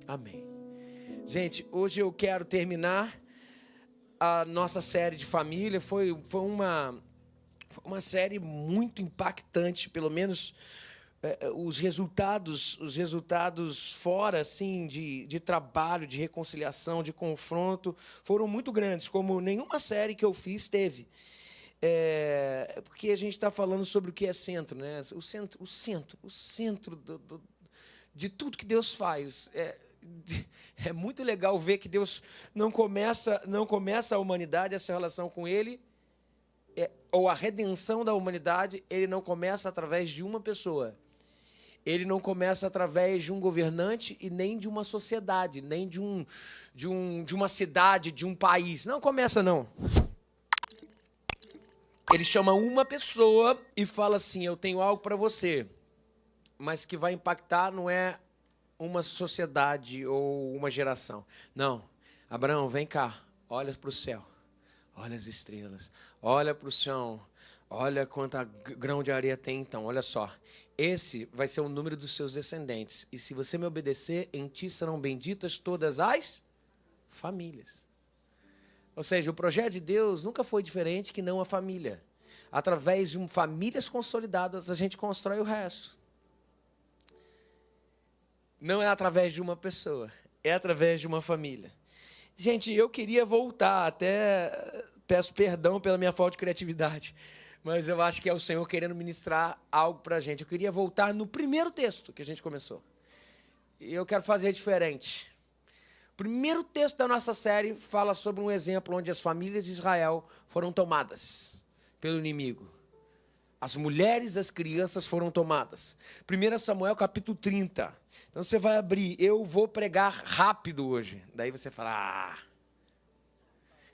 Amém. Gente, hoje eu quero terminar a nossa série de família. Foi uma série muito impactante, pelo menos os resultados fora assim, de trabalho, de reconciliação, de confronto, foram muito grandes, como nenhuma série que eu fiz teve. Porque a gente está falando sobre o que é centro, né? O centro de tudo que Deus faz. É muito legal ver que Deus não começa a humanidade, essa relação com Ele, ou a redenção da humanidade, Ele não começa através de uma pessoa. Ele não começa através de um governante e nem de uma sociedade, nem de uma cidade, de um país. Não começa, não. Ele chama uma pessoa e fala assim: eu tenho algo para você, mas que vai impactar não é uma sociedade ou uma geração. Não. Abraão, vem cá, olha para o céu, olha as estrelas, olha para o chão, olha quanta grão de areia tem então, olha só. Esse vai ser o número dos seus descendentes. E se você me obedecer, em ti serão benditas todas as famílias. Ou seja, o projeto de Deus nunca foi diferente que não a família. Através de famílias consolidadas, a gente constrói o resto. Não é através de uma pessoa, é através de uma família. Gente, eu queria voltar, até peço perdão pela minha falta de criatividade, mas eu acho que é o Senhor querendo ministrar algo para a gente. Eu queria voltar no primeiro texto que a gente começou. E eu quero fazer diferente. O primeiro texto da nossa série fala sobre um exemplo onde as famílias de Israel foram tomadas pelo inimigo. As mulheres e as crianças foram tomadas. 1 Samuel, capítulo 30. Então você vai abrir. Eu vou pregar rápido hoje. Daí você fala...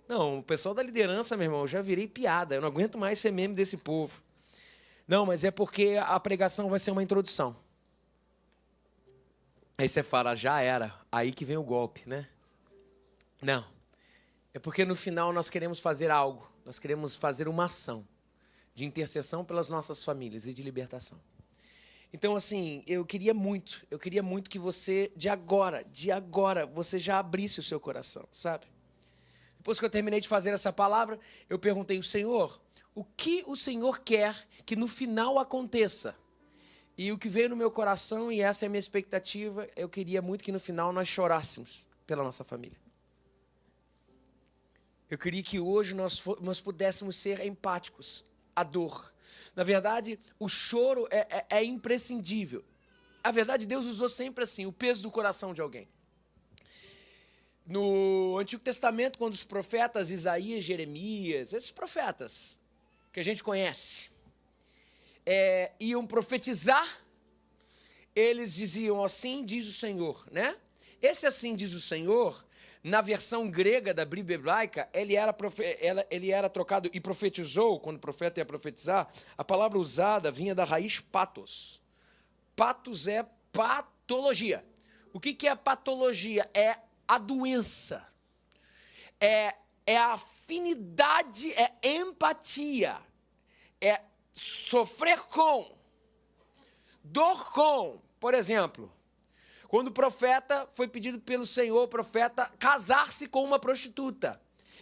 Não, o pessoal da liderança, meu irmão, eu já virei piada. Eu não aguento mais ser meme desse povo. Não, mas é porque a pregação vai ser uma introdução. Aí você fala, já era. Aí que vem o golpe, né? Não. É porque no final nós queremos fazer algo. Nós queremos fazer uma ação de intercessão pelas nossas famílias e de libertação. Então, assim, eu queria muito que você, de agora, você já abrisse o seu coração, sabe? Depois que eu terminei de fazer essa palavra, eu perguntei ao Senhor, o que o Senhor quer que no final aconteça? E o que veio no meu coração, e essa é a minha expectativa, eu queria muito que no final nós chorássemos pela nossa família. Eu queria que hoje nós pudéssemos ser empáticos à dor. Na verdade, o choro é imprescindível. A verdade, Deus usou sempre assim, o peso do coração de alguém. No Antigo Testamento, quando os profetas Isaías, Jeremias, esses profetas que a gente conhece, iam profetizar, eles diziam, assim diz o Senhor, né? Esse assim diz o Senhor, na versão grega da Bíblia hebraica, ele era trocado e profetizou, quando o profeta ia profetizar, a palavra usada vinha da raiz patos. Patos é patologia. O que é patologia? É a doença. É a afinidade, é empatia. É sofrer com, dor com. Por exemplo, quando o profeta foi pedido pelo Senhor, o profeta, casar-se com uma prostituta.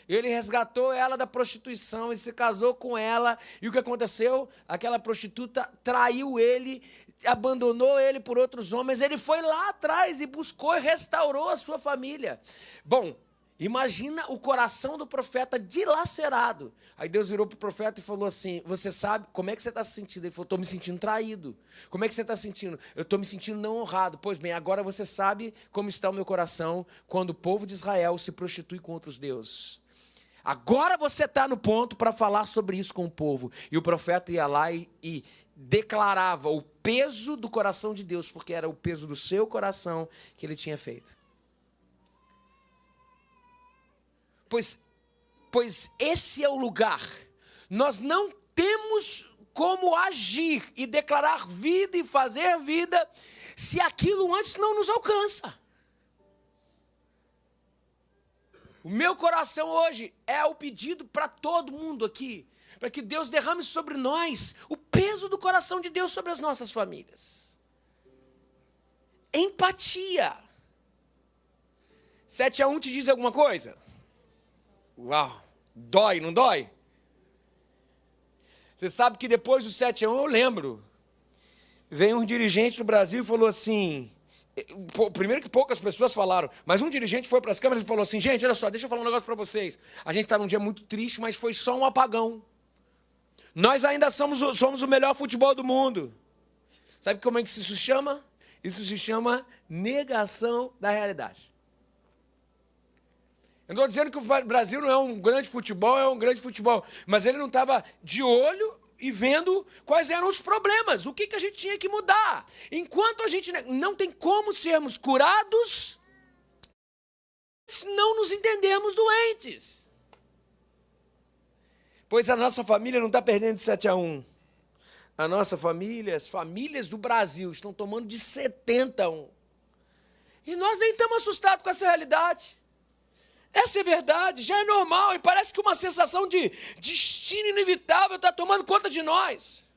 Ele resgatou ela da prostituição e se casou com ela. E o que aconteceu? Aquela prostituta traiu ele, abandonou ele por outros homens. Ele foi lá atrás e buscou e restaurou a sua família. Bom, imagina o coração do profeta dilacerado. Aí Deus virou para o profeta e falou assim, você sabe como é que você está se sentindo? Ele falou, estou me sentindo traído. Como é que você está se sentindo? Eu estou me sentindo não honrado. Pois bem, agora você sabe como está o meu coração quando o povo de Israel se prostitui com outros deuses. Agora você está no ponto para falar sobre isso com o povo. E o profeta ia lá e declarava o peso do coração de Deus, porque era o peso do seu coração que ele tinha feito. Pois esse é o lugar. Nós não temos como agir e declarar vida e fazer vida se aquilo antes não nos alcança. O meu coração hoje é o pedido para todo mundo aqui, para que Deus derrame sobre nós o peso do coração de Deus sobre as nossas famílias. Empatia. 7-1 te diz alguma coisa? Uau, dói, não dói? Você sabe que depois do 7-1 eu lembro. Veio um dirigente do Brasil e falou assim... Primeiro que poucas pessoas falaram, mas um dirigente foi para as câmeras e falou assim, gente, olha só, deixa eu falar um negócio para vocês. A gente está num dia muito triste, mas foi só um apagão. Nós ainda somos o melhor futebol do mundo. Sabe como é que isso se chama? Isso se chama negação da realidade. Eu não estou dizendo que o Brasil não é um grande futebol, é um grande futebol. Mas ele não estava de olho e vendo quais eram os problemas, o que a gente tinha que mudar. Enquanto a gente não tem como sermos curados, não nos entendemos doentes. Pois a nossa família não está perdendo de 7-1. A nossa família, as famílias do Brasil estão tomando de 70-1. E nós nem estamos assustados com essa realidade. Essa é verdade, já é normal, e parece que uma sensação de destino inevitável está tomando conta de nós.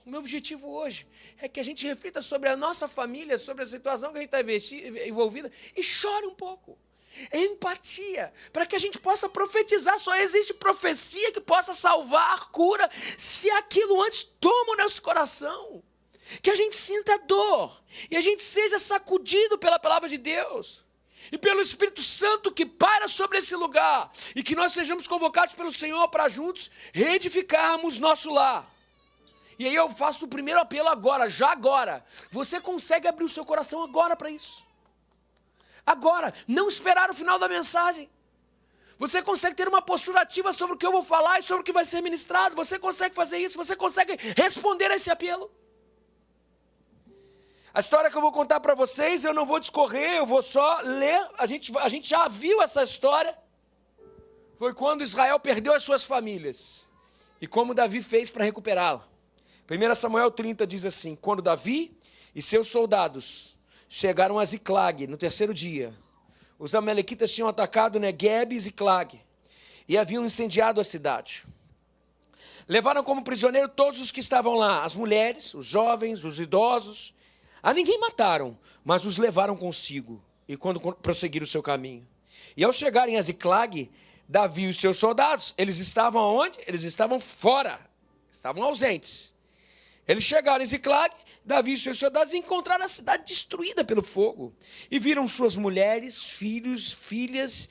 O meu objetivo hoje é que a gente reflita sobre a nossa família, sobre a situação que a gente está envolvida, e chore um pouco. Empatia, para que a gente possa profetizar. Só existe profecia que possa salvar, cura, se aquilo antes toma o nosso coração. Que a gente sinta dor, e a gente seja sacudido pela palavra de Deus. E pelo Espírito Santo que paira sobre esse lugar. E que nós sejamos convocados pelo Senhor para juntos reedificarmos nosso lar. E aí eu faço o primeiro apelo agora, já agora. Você consegue abrir o seu coração agora para isso. Agora, não esperar o final da mensagem. Você consegue ter uma postura ativa sobre o que eu vou falar e sobre o que vai ser ministrado. Você consegue fazer isso, você consegue responder a esse apelo. A história que eu vou contar para vocês, eu não vou discorrer, eu vou só ler. A gente já viu essa história. Foi quando Israel perdeu as suas famílias. E como Davi fez para recuperá-la. 1 Samuel 30 diz assim, quando Davi e seus soldados chegaram a Ziclag no terceiro dia, os amalequitas tinham atacado Negueb e Ziclag e haviam incendiado a cidade. Levaram como prisioneiro todos os que estavam lá, as mulheres, os jovens, os idosos. A ninguém mataram, mas os levaram consigo, e quando prosseguiram o seu caminho. E ao chegarem a Ziclag, Davi e os seus soldados, eles estavam aonde? Eles estavam fora, estavam ausentes. Eles chegaram em Ziclag, Davi e seus soldados encontraram a cidade destruída pelo fogo. E viram suas mulheres, filhos, filhas,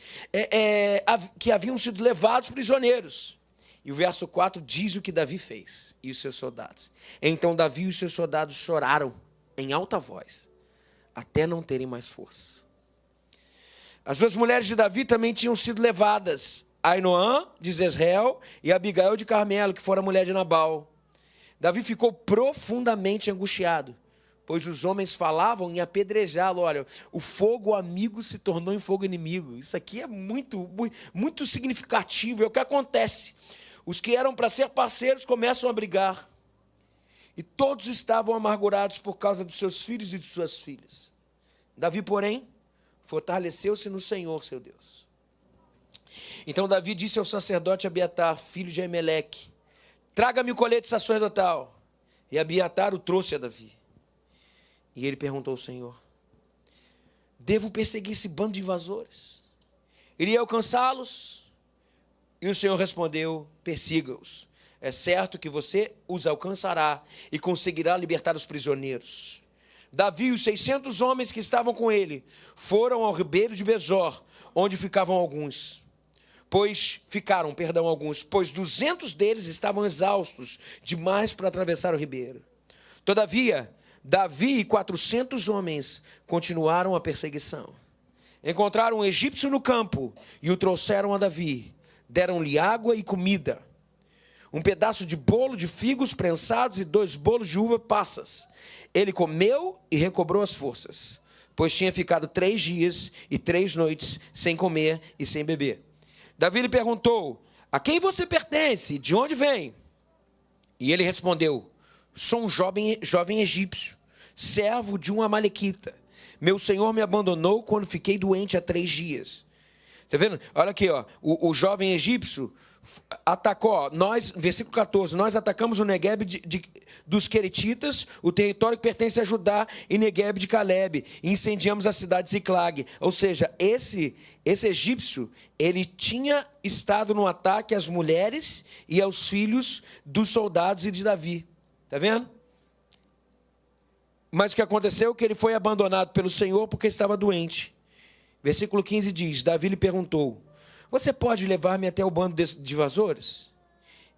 que haviam sido levados prisioneiros. E o verso 4 diz o que Davi fez, e os seus soldados. Então Davi e os seus soldados choraram em alta voz, até não terem mais força. As duas mulheres de Davi também tinham sido levadas, Ainoã de Jezreel e Abigail de Carmelo, que fora mulher de Nabal. Davi ficou profundamente angustiado, pois os homens falavam em apedrejá-lo. Olha, o fogo amigo se tornou em fogo inimigo. Isso aqui é muito, muito significativo. É o que acontece. Os que eram para ser parceiros começam a brigar. E todos estavam amargurados por causa dos seus filhos e de suas filhas. Davi, porém, fortaleceu-se no Senhor, seu Deus. Então Davi disse ao sacerdote Abiatar, filho de Aimeleque, traga-me o colete sacerdotal. E Abiatar o trouxe a Davi. E ele perguntou ao Senhor, devo perseguir esse bando de invasores? Iria alcançá-los? E o Senhor respondeu, persiga-os. É certo que você os alcançará e conseguirá libertar os prisioneiros. Davi e os 600 homens que estavam com ele foram ao ribeiro de Besor, onde ficavam alguns. Pois 200 deles estavam exaustos demais para atravessar o ribeiro. Todavia, Davi e 400 homens continuaram a perseguição. Encontraram um egípcio no campo e o trouxeram a Davi. Deram-lhe água e comida. Um pedaço de bolo de figos prensados e 2 bolos de uva passas. Ele comeu e recobrou as forças, pois tinha ficado 3 dias e 3 noites sem comer e sem beber. Davi lhe perguntou, a quem você pertence? De onde vem? E ele respondeu, sou um jovem egípcio, servo de um amalequita. Meu senhor me abandonou quando fiquei doente há 3 dias. Está vendo? Olha aqui, ó, o jovem egípcio atacou, versículo 14, nós atacamos o Negueb dos Queretitas, o território que pertence a Judá, e Negueb de Calebe, e incendiamos a cidade de Ziclag. Ou seja, esse egípcio, ele tinha estado no ataque às mulheres e aos filhos dos soldados e de Davi. Está vendo? Mas o que aconteceu é que ele foi abandonado pelo Senhor porque estava doente. Versículo 15 diz, Davi lhe perguntou, você pode levar-me até o bando de vassouras?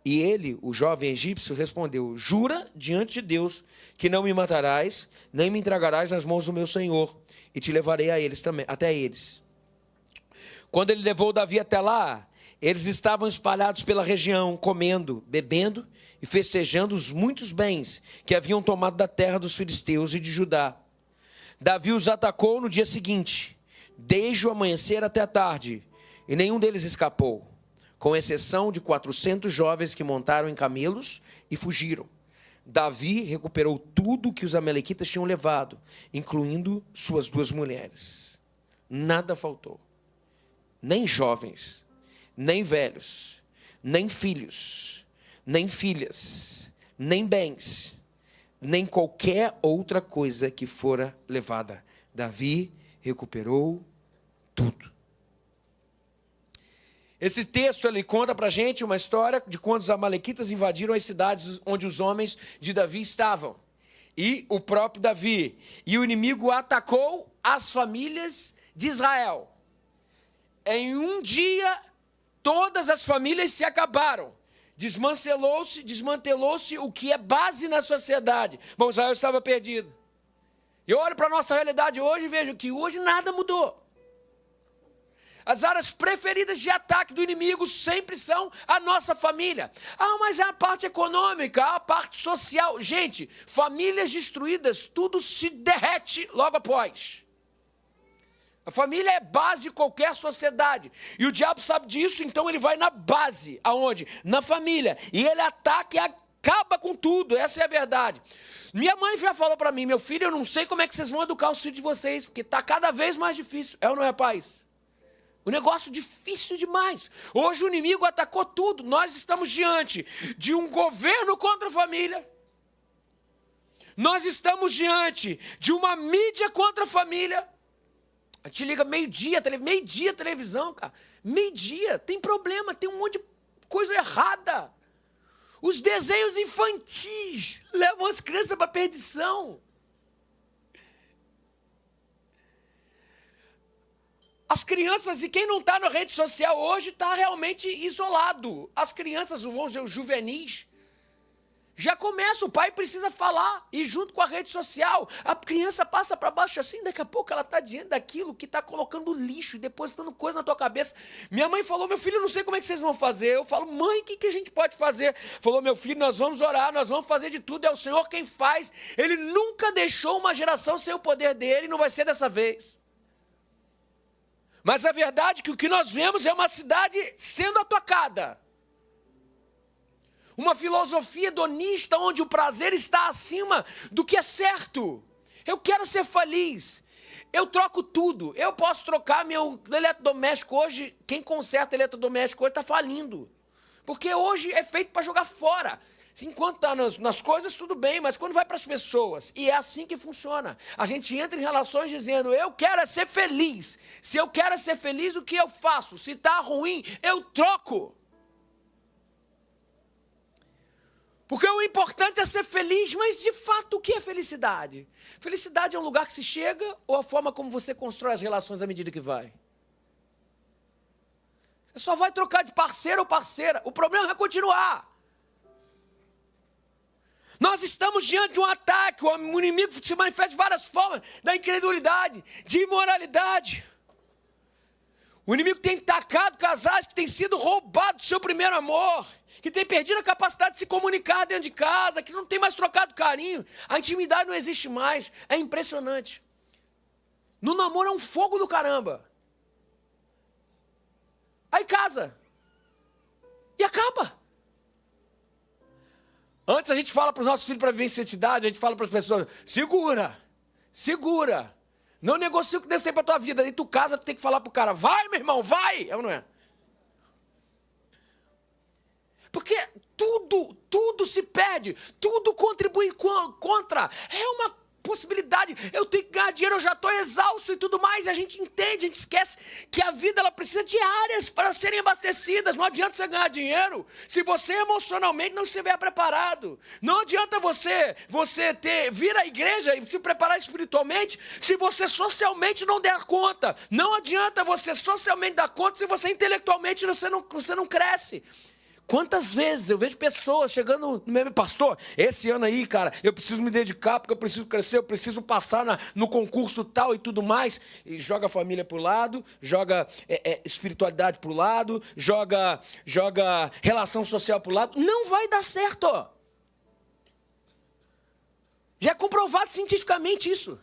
E ele, o jovem egípcio, respondeu, jura diante de Deus que não me matarás, nem me entregarás nas mãos do meu senhor, e te levarei a eles também, até eles. Quando ele levou Davi até lá, eles estavam espalhados pela região, comendo, bebendo e festejando os muitos bens que haviam tomado da terra dos filisteus e de Judá. Davi os atacou no dia seguinte, desde o amanhecer até a tarde, e nenhum deles escapou, com exceção de 400 jovens que montaram em camelos e fugiram. Davi recuperou tudo que os amalequitas tinham levado, incluindo suas 2 mulheres. Nada faltou. Nem jovens, nem velhos, nem filhos, nem filhas, nem bens, nem qualquer outra coisa que fora levada. Davi recuperou tudo. Esse texto ele conta para a gente uma história de quando os amalequitas invadiram as cidades onde os homens de Davi estavam. E o próprio Davi. E o inimigo atacou as famílias de Israel. Em um dia, todas as famílias se acabaram. Desmantelou-se o que é base na sociedade. Bom, Israel estava perdido. Eu olho para a nossa realidade hoje e vejo que hoje nada mudou. As áreas preferidas de ataque do inimigo sempre são a nossa família. Ah, mas é a parte econômica, a parte social. Gente, famílias destruídas, tudo se derrete logo após. A família é base de qualquer sociedade. E o diabo sabe disso, então ele vai na base. Aonde? Na família. E ele ataca e acaba com tudo. Essa é a verdade. Minha mãe já falou para mim, meu filho, eu não sei como é que vocês vão educar os filhos de vocês, porque está cada vez mais difícil. É ou não é, pais? O negócio difícil demais. Hoje o inimigo atacou tudo. Nós estamos diante de um governo contra a família. Nós estamos diante de uma mídia contra a família. A gente liga meio-dia televisão, cara. Meio-dia, tem problema, tem um monte de coisa errada. Os desenhos infantis levam as crianças para a perdição. As crianças, e quem não está na rede social hoje, está realmente isolado. As crianças, vamos dizer, os juvenis, já começa, o pai precisa falar, e junto com a rede social, a criança passa para baixo assim, daqui a pouco ela está diante daquilo que está colocando lixo e depositando coisa na tua cabeça. Minha mãe falou, meu filho, eu não sei como é que vocês vão fazer. Eu falo, mãe, o que a gente pode fazer? Falou, meu filho, nós vamos orar, nós vamos fazer de tudo, é o Senhor quem faz. Ele nunca deixou uma geração sem o poder dele, não vai ser dessa vez. Mas a verdade é que o que nós vemos é uma cidade sendo atacada. Uma filosofia hedonista onde o prazer está acima do que é certo. Eu quero ser feliz. Eu troco tudo. Eu posso trocar meu eletrodoméstico hoje. Quem conserta eletrodoméstico hoje está falindo. Porque hoje é feito para jogar fora. Enquanto está nas coisas, tudo bem, mas quando vai para as pessoas, e é assim que funciona. A gente entra em relações dizendo, eu quero ser feliz. Se eu quero ser feliz, o que eu faço? Se está ruim, eu troco. Porque o importante é ser feliz, mas de fato, o que é felicidade? Felicidade é um lugar que se chega ou a forma como você constrói as relações à medida que vai? Você só vai trocar de parceiro ou parceira. O problema vai continuar. Nós estamos diante de um ataque, o inimigo se manifesta de várias formas, da incredulidade, de imoralidade. O inimigo tem atacado casais que têm sido roubados do seu primeiro amor, que têm perdido a capacidade de se comunicar dentro de casa, que não tem mais trocado carinho, a intimidade não existe mais, é impressionante. No namoro é um fogo do caramba. Aí casa, e acaba. Antes a gente fala para os nossos filhos para viver em santidade, a gente fala para as pessoas, segura, não negocia o que Deus tem para a tua vida, aí tu casa, tu tem que falar para o cara, vai meu irmão, vai, é ou não é? Porque tudo se perde, tudo contribui contra. É uma possibilidade, eu tenho que ganhar dinheiro, eu já estou exausto e tudo mais. E a gente entende, a gente esquece que a vida ela precisa de áreas para serem abastecidas. Não adianta você ganhar dinheiro se você emocionalmente não estiver preparado. Não adianta você vir à igreja e se preparar espiritualmente se você socialmente não der conta. Não adianta você socialmente dar conta se você intelectualmente você não cresce. Quantas vezes eu vejo pessoas chegando no meu pastor, esse ano aí, cara, eu preciso me dedicar, porque eu preciso crescer, eu preciso passar no concurso tal e tudo mais, e joga a família para o lado, joga espiritualidade para o lado, joga relação social para o lado, não vai dar certo. Já é comprovado cientificamente isso.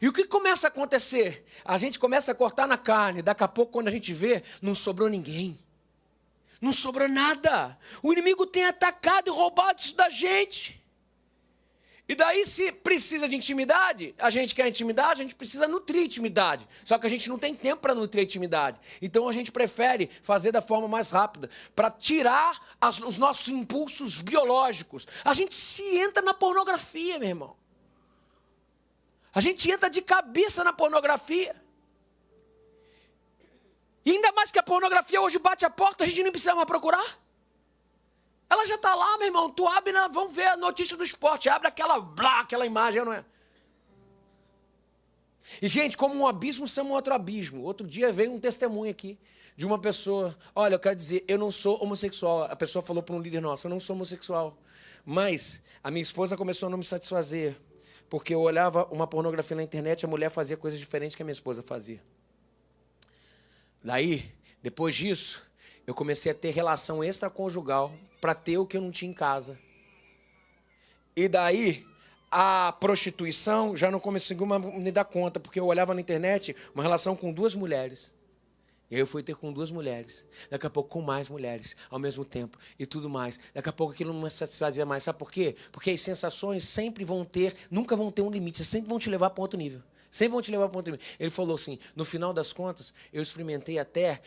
E o que começa a acontecer? A gente começa a cortar na carne, daqui a pouco quando a gente vê, não sobrou ninguém. Não sobrou nada. O inimigo tem atacado e roubado isso da gente. E daí, se precisa de intimidade, a gente quer intimidade, a gente precisa nutrir intimidade. Só que a gente não tem tempo para nutrir intimidade. Então a gente prefere fazer da forma mais rápida, para tirar os nossos impulsos biológicos. A gente se entra na pornografia, meu irmão. A gente entra de cabeça na pornografia. E ainda mais que a pornografia hoje bate a porta, a gente nem precisa mais procurar. Ela já está lá, meu irmão. Tu abre, vamos ver a notícia do esporte. Abre aquela imagem, não é? E, gente, como um abismo chama outro abismo. Outro dia veio um testemunho aqui de uma pessoa. Olha, eu quero dizer, eu não sou homossexual. A pessoa falou para um líder nosso, eu não sou homossexual. Mas a minha esposa começou a não me satisfazer. Porque eu olhava uma pornografia na internet e a mulher fazia coisas diferentes que a minha esposa fazia. Daí, depois disso, eu comecei a ter relação extraconjugal para ter o que eu não tinha em casa. E daí, a prostituição já não conseguiu me dar conta, porque eu olhava na internet uma relação com 2 mulheres. E aí eu fui ter com 2 mulheres. Daqui a pouco com mais mulheres ao mesmo tempo e tudo mais. Daqui a pouco aquilo não me satisfazia mais. Sabe por quê? Porque as sensações nunca vão ter um limite, sempre vão te levar para outro nível. Sempre vão te levar para outro nível. Ele falou assim, no final das contas, eu experimentei até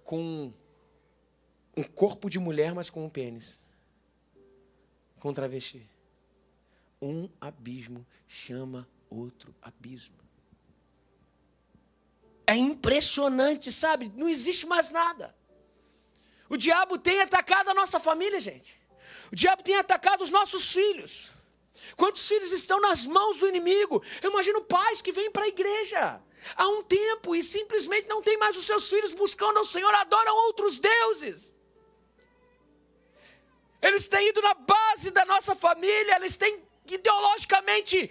com um corpo de mulher, mas com um pênis. Com um travesti. Um abismo chama outro abismo. É impressionante, sabe? Não existe mais nada. O diabo tem atacado a nossa família, gente. O diabo tem atacado os nossos filhos. Quantos filhos estão nas mãos do inimigo? Eu imagino pais que vêm para a igreja há um tempo e simplesmente não tem mais os seus filhos buscando ao Senhor, adoram outros deuses. Eles têm ido na base da nossa família, eles têm ideologicamente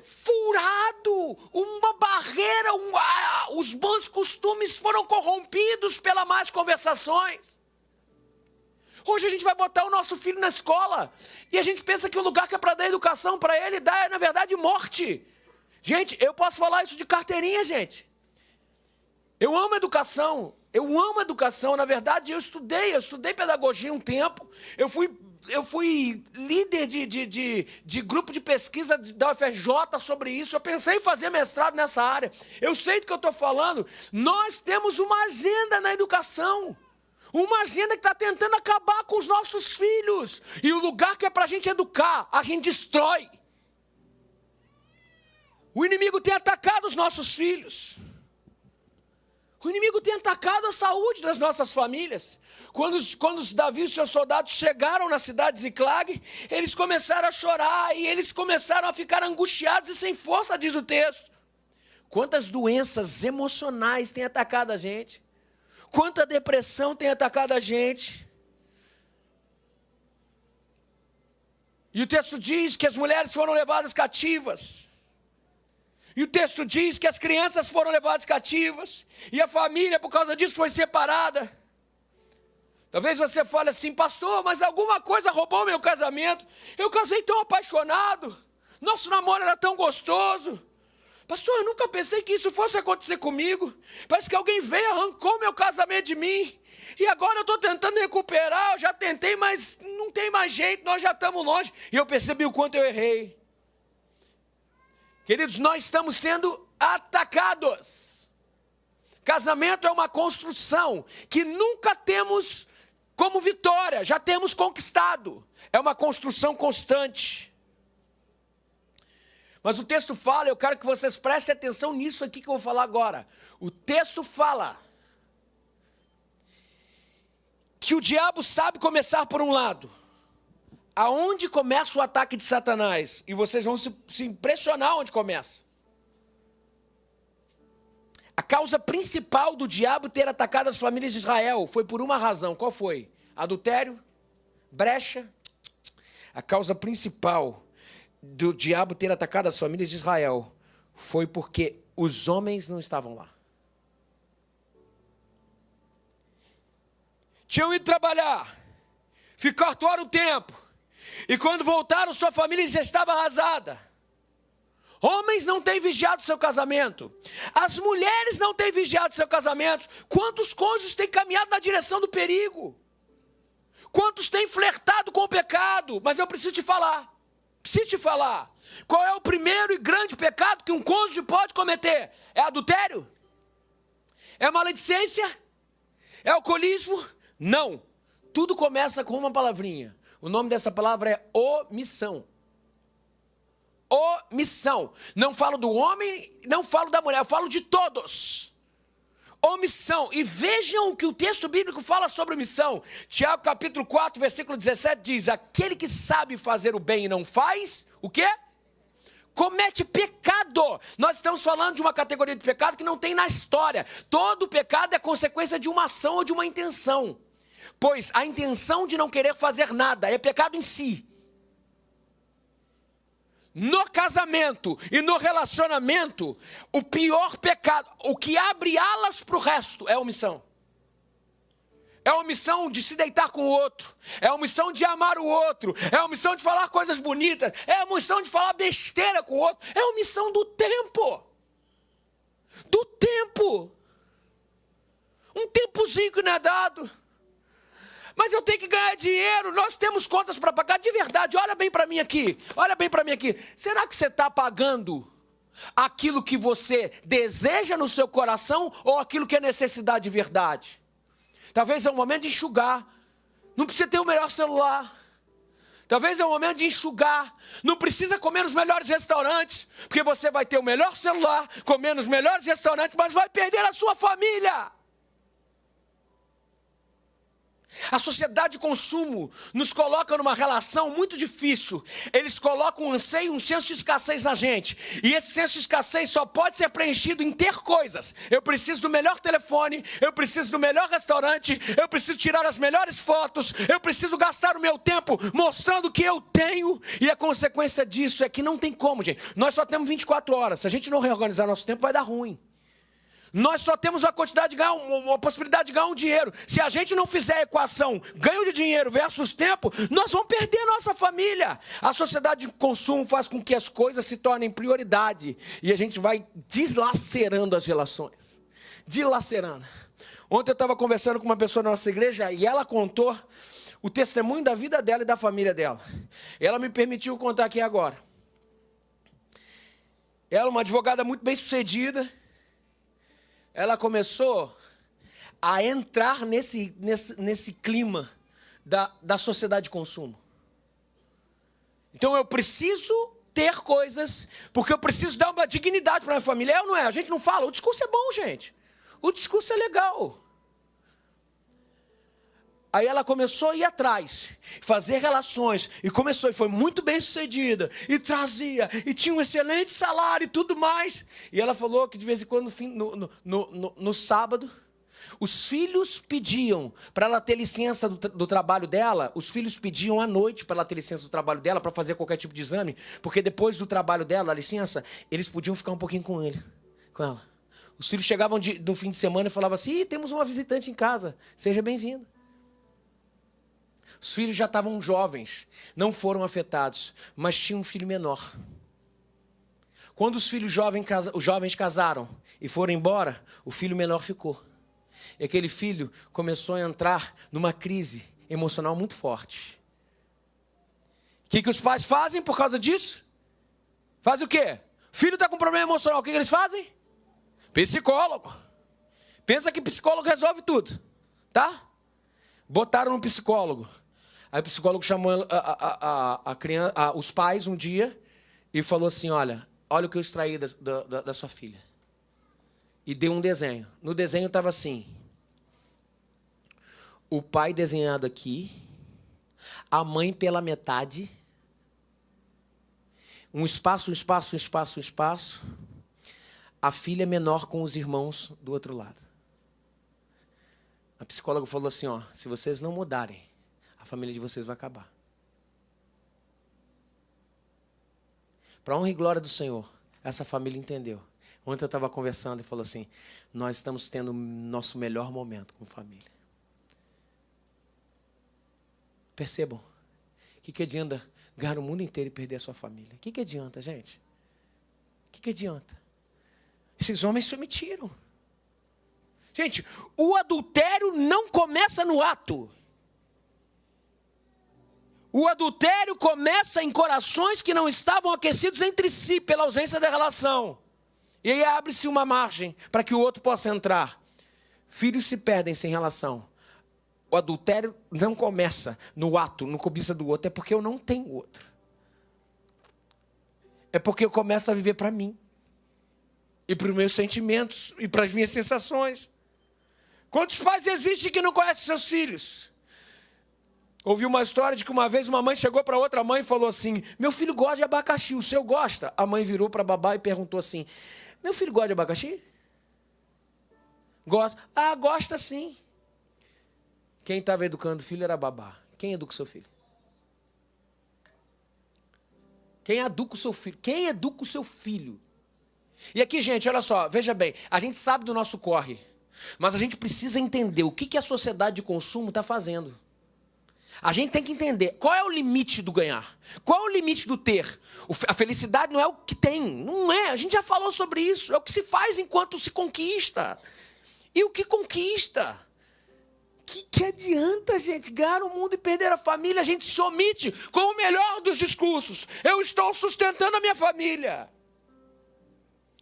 furado uma barreira, os bons costumes foram corrompidos pelas más conversações. Hoje a gente vai botar o nosso filho na escola e a gente pensa que o lugar que é para dar educação para ele dá, na verdade, morte. Gente, eu posso falar isso de carteirinha, gente. Eu amo educação. Na verdade, eu estudei pedagogia um tempo. Eu fui líder de grupo de pesquisa da UFRJ sobre isso. Eu pensei em fazer mestrado nessa área. Eu sei do que eu estou falando. Nós temos uma agenda na educação. Uma agenda que está tentando acabar com os nossos filhos. E o lugar que é para a gente educar, a gente destrói. O inimigo tem atacado os nossos filhos. O inimigo tem atacado a saúde das nossas famílias. Quando os Davi e os seus soldados chegaram na cidade de Ziclag, eles começaram a chorar e eles começaram a ficar angustiados e sem força, diz o texto. Quantas doenças emocionais têm atacado a gente? Quanta depressão tem atacado a gente? E o texto diz que as mulheres foram levadas cativas. E o texto diz que as crianças foram levadas cativas. E a família, por causa disso, foi separada. Talvez você fale assim, pastor, mas alguma coisa roubou meu casamento. Eu casei tão apaixonado. Nosso namoro era tão gostoso. Pastor, eu nunca pensei que isso fosse acontecer comigo. Parece que alguém veio e arrancou meu casamento de mim. E agora eu estou tentando recuperar. Eu já tentei, mas não tem mais jeito. Nós já estamos longe. E eu percebi o quanto eu errei. Queridos, nós estamos sendo atacados. Casamento é uma construção que nunca temos como vitória, já temos conquistado. É uma construção constante. Mas o texto fala, eu quero que vocês prestem atenção nisso aqui que eu vou falar agora. O texto fala que o diabo sabe começar por um lado. Aonde começa o ataque de Satanás? E vocês vão se impressionar onde começa. A causa principal do diabo ter atacado as famílias de Israel foi por uma razão. Qual foi? Adultério? Brecha? A causa principal do diabo ter atacado as famílias de Israel foi porque os homens não estavam lá. Tinham ido trabalhar, ficar fora o tempo, e quando voltaram, sua família já estava arrasada. Homens não têm vigiado seu casamento, as mulheres não têm vigiado seu casamento. Quantos cônjuges têm caminhado na direção do perigo? Quantos têm flertado com o pecado? Mas eu preciso te falar. Qual é o primeiro e grande pecado que um cônjuge pode cometer? É adultério? É maledicência? É alcoolismo? Não. Tudo começa com uma palavrinha. O nome dessa palavra é omissão. Omissão. Não falo do homem, não falo da mulher, eu falo de todos. Omissão. E vejam o que o texto bíblico fala sobre omissão. Tiago capítulo 4, versículo 17 diz: aquele que sabe fazer o bem e não faz, o quê? Comete pecado. Nós estamos falando de uma categoria de pecado que não tem na história. Todo pecado é consequência de uma ação ou de uma intenção. Pois a intenção de não querer fazer nada é pecado em si. No casamento e no relacionamento, o pior pecado, o que abre alas para o resto, é a omissão. É a omissão de se deitar com o outro, é a omissão de amar o outro, é a omissão de falar coisas bonitas, é a omissão de falar besteira com o outro, é a omissão do tempo. Do tempo. Um tempozinho que não é dado. Mas eu tenho que ganhar dinheiro, nós temos contas para pagar, de verdade, olha bem para mim aqui. Será que você está pagando aquilo que você deseja no seu coração ou aquilo que é necessidade de verdade? Talvez é o momento de enxugar, não precisa ter o melhor celular. Talvez é o momento de enxugar, não precisa comer nos melhores restaurantes, porque você vai ter o melhor celular, comer nos melhores restaurantes, mas vai perder a sua família. A sociedade de consumo nos coloca numa relação muito difícil. Eles colocam um anseio, um senso de escassez na gente. E esse senso de escassez só pode ser preenchido em ter coisas. Eu preciso do melhor telefone, eu preciso do melhor restaurante, eu preciso tirar as melhores fotos, eu preciso gastar o meu tempo mostrando o que eu tenho. E a consequência disso é que não tem como, gente. Nós só temos 24 horas. Se a gente não reorganizar nosso tempo, vai dar ruim. Nós só temos a quantidade de ganhar, uma possibilidade de ganhar um dinheiro. Se a gente não fizer a equação ganho de dinheiro versus tempo, nós vamos perder a nossa família. A sociedade de consumo faz com que as coisas se tornem prioridade. E a gente vai deslacerando as relações. Dilacerando. Ontem eu estava conversando com uma pessoa na nossa igreja e ela contou o testemunho da vida dela e da família dela. Ela me permitiu contar aqui agora. Ela é uma advogada muito bem sucedida. Ela começou a entrar nesse clima da sociedade de consumo. Então eu preciso ter coisas, porque eu preciso dar uma dignidade para a minha família. É ou não é? A gente não fala, o discurso é bom, gente. O discurso é legal. Aí ela começou a ir atrás, fazer relações, e foi muito bem sucedida, e trazia, e tinha um excelente salário e tudo mais. E ela falou que de vez em quando, no sábado, os filhos pediam para ela ter licença do trabalho dela, os filhos pediam à noite para ela ter licença do trabalho dela, para fazer qualquer tipo de exame, porque depois do trabalho dela, a licença, eles podiam ficar um pouquinho com ela. Os filhos chegavam no fim de semana e falavam assim: temos uma visitante em casa, seja bem-vinda. Os filhos já estavam jovens, não foram afetados, mas tinham um filho menor. Quando os filhos jovens casaram e foram embora, o filho menor ficou. E aquele filho começou a entrar numa crise emocional muito forte. O que os pais fazem por causa disso? Fazem o quê? O filho está com problema emocional, o que eles fazem? Psicólogo. Pensa que psicólogo resolve tudo, tá? Botaram um psicólogo. Aí o psicólogo chamou a criança, os pais um dia e falou assim, olha o que eu extraí da sua filha. E deu um desenho. No desenho estava assim, o pai desenhado aqui, a mãe pela metade, um espaço, a filha menor com os irmãos do outro lado. A psicóloga falou assim, ó, se vocês não mudarem, a família de vocês vai acabar. Para honra e glória do Senhor, essa família entendeu. Ontem eu estava conversando e falou assim, nós estamos tendo o nosso melhor momento como família. Percebam, o que adianta ganhar o mundo inteiro e perder a sua família? O que adianta, gente? O que adianta? Esses homens se omitiram. Gente, o adultério não começa no ato. O adultério começa em corações que não estavam aquecidos entre si pela ausência da relação. E aí abre-se uma margem para que o outro possa entrar. Filhos se perdem sem relação. O adultério não começa no ato, no cobiça do outro. É porque eu não tenho outro. É porque eu começo a viver para mim. E para os meus sentimentos. E para as minhas sensações. Quantos pais existem que não conhecem seus filhos? Ouvi uma história de que uma vez uma mãe chegou para outra mãe e falou assim, meu filho gosta de abacaxi, o seu gosta? A mãe virou para a babá e perguntou assim, meu filho gosta de abacaxi? Gosta. Ah, gosta sim. Quem estava educando o filho era a babá. Quem educa o seu filho? Quem educa o seu filho? Quem educa o seu filho? E aqui, gente, olha só, veja bem, a gente sabe do nosso corre, mas a gente precisa entender o que a sociedade de consumo está fazendo. A gente tem que entender qual é o limite do ganhar, qual é o limite do ter. A felicidade não é o que tem, não é, a gente já falou sobre isso, é o que se faz enquanto se conquista. E o que conquista? Que adianta, gente, ganhar o mundo e perder a família? A gente se omite com o melhor dos discursos. Eu estou sustentando a minha família.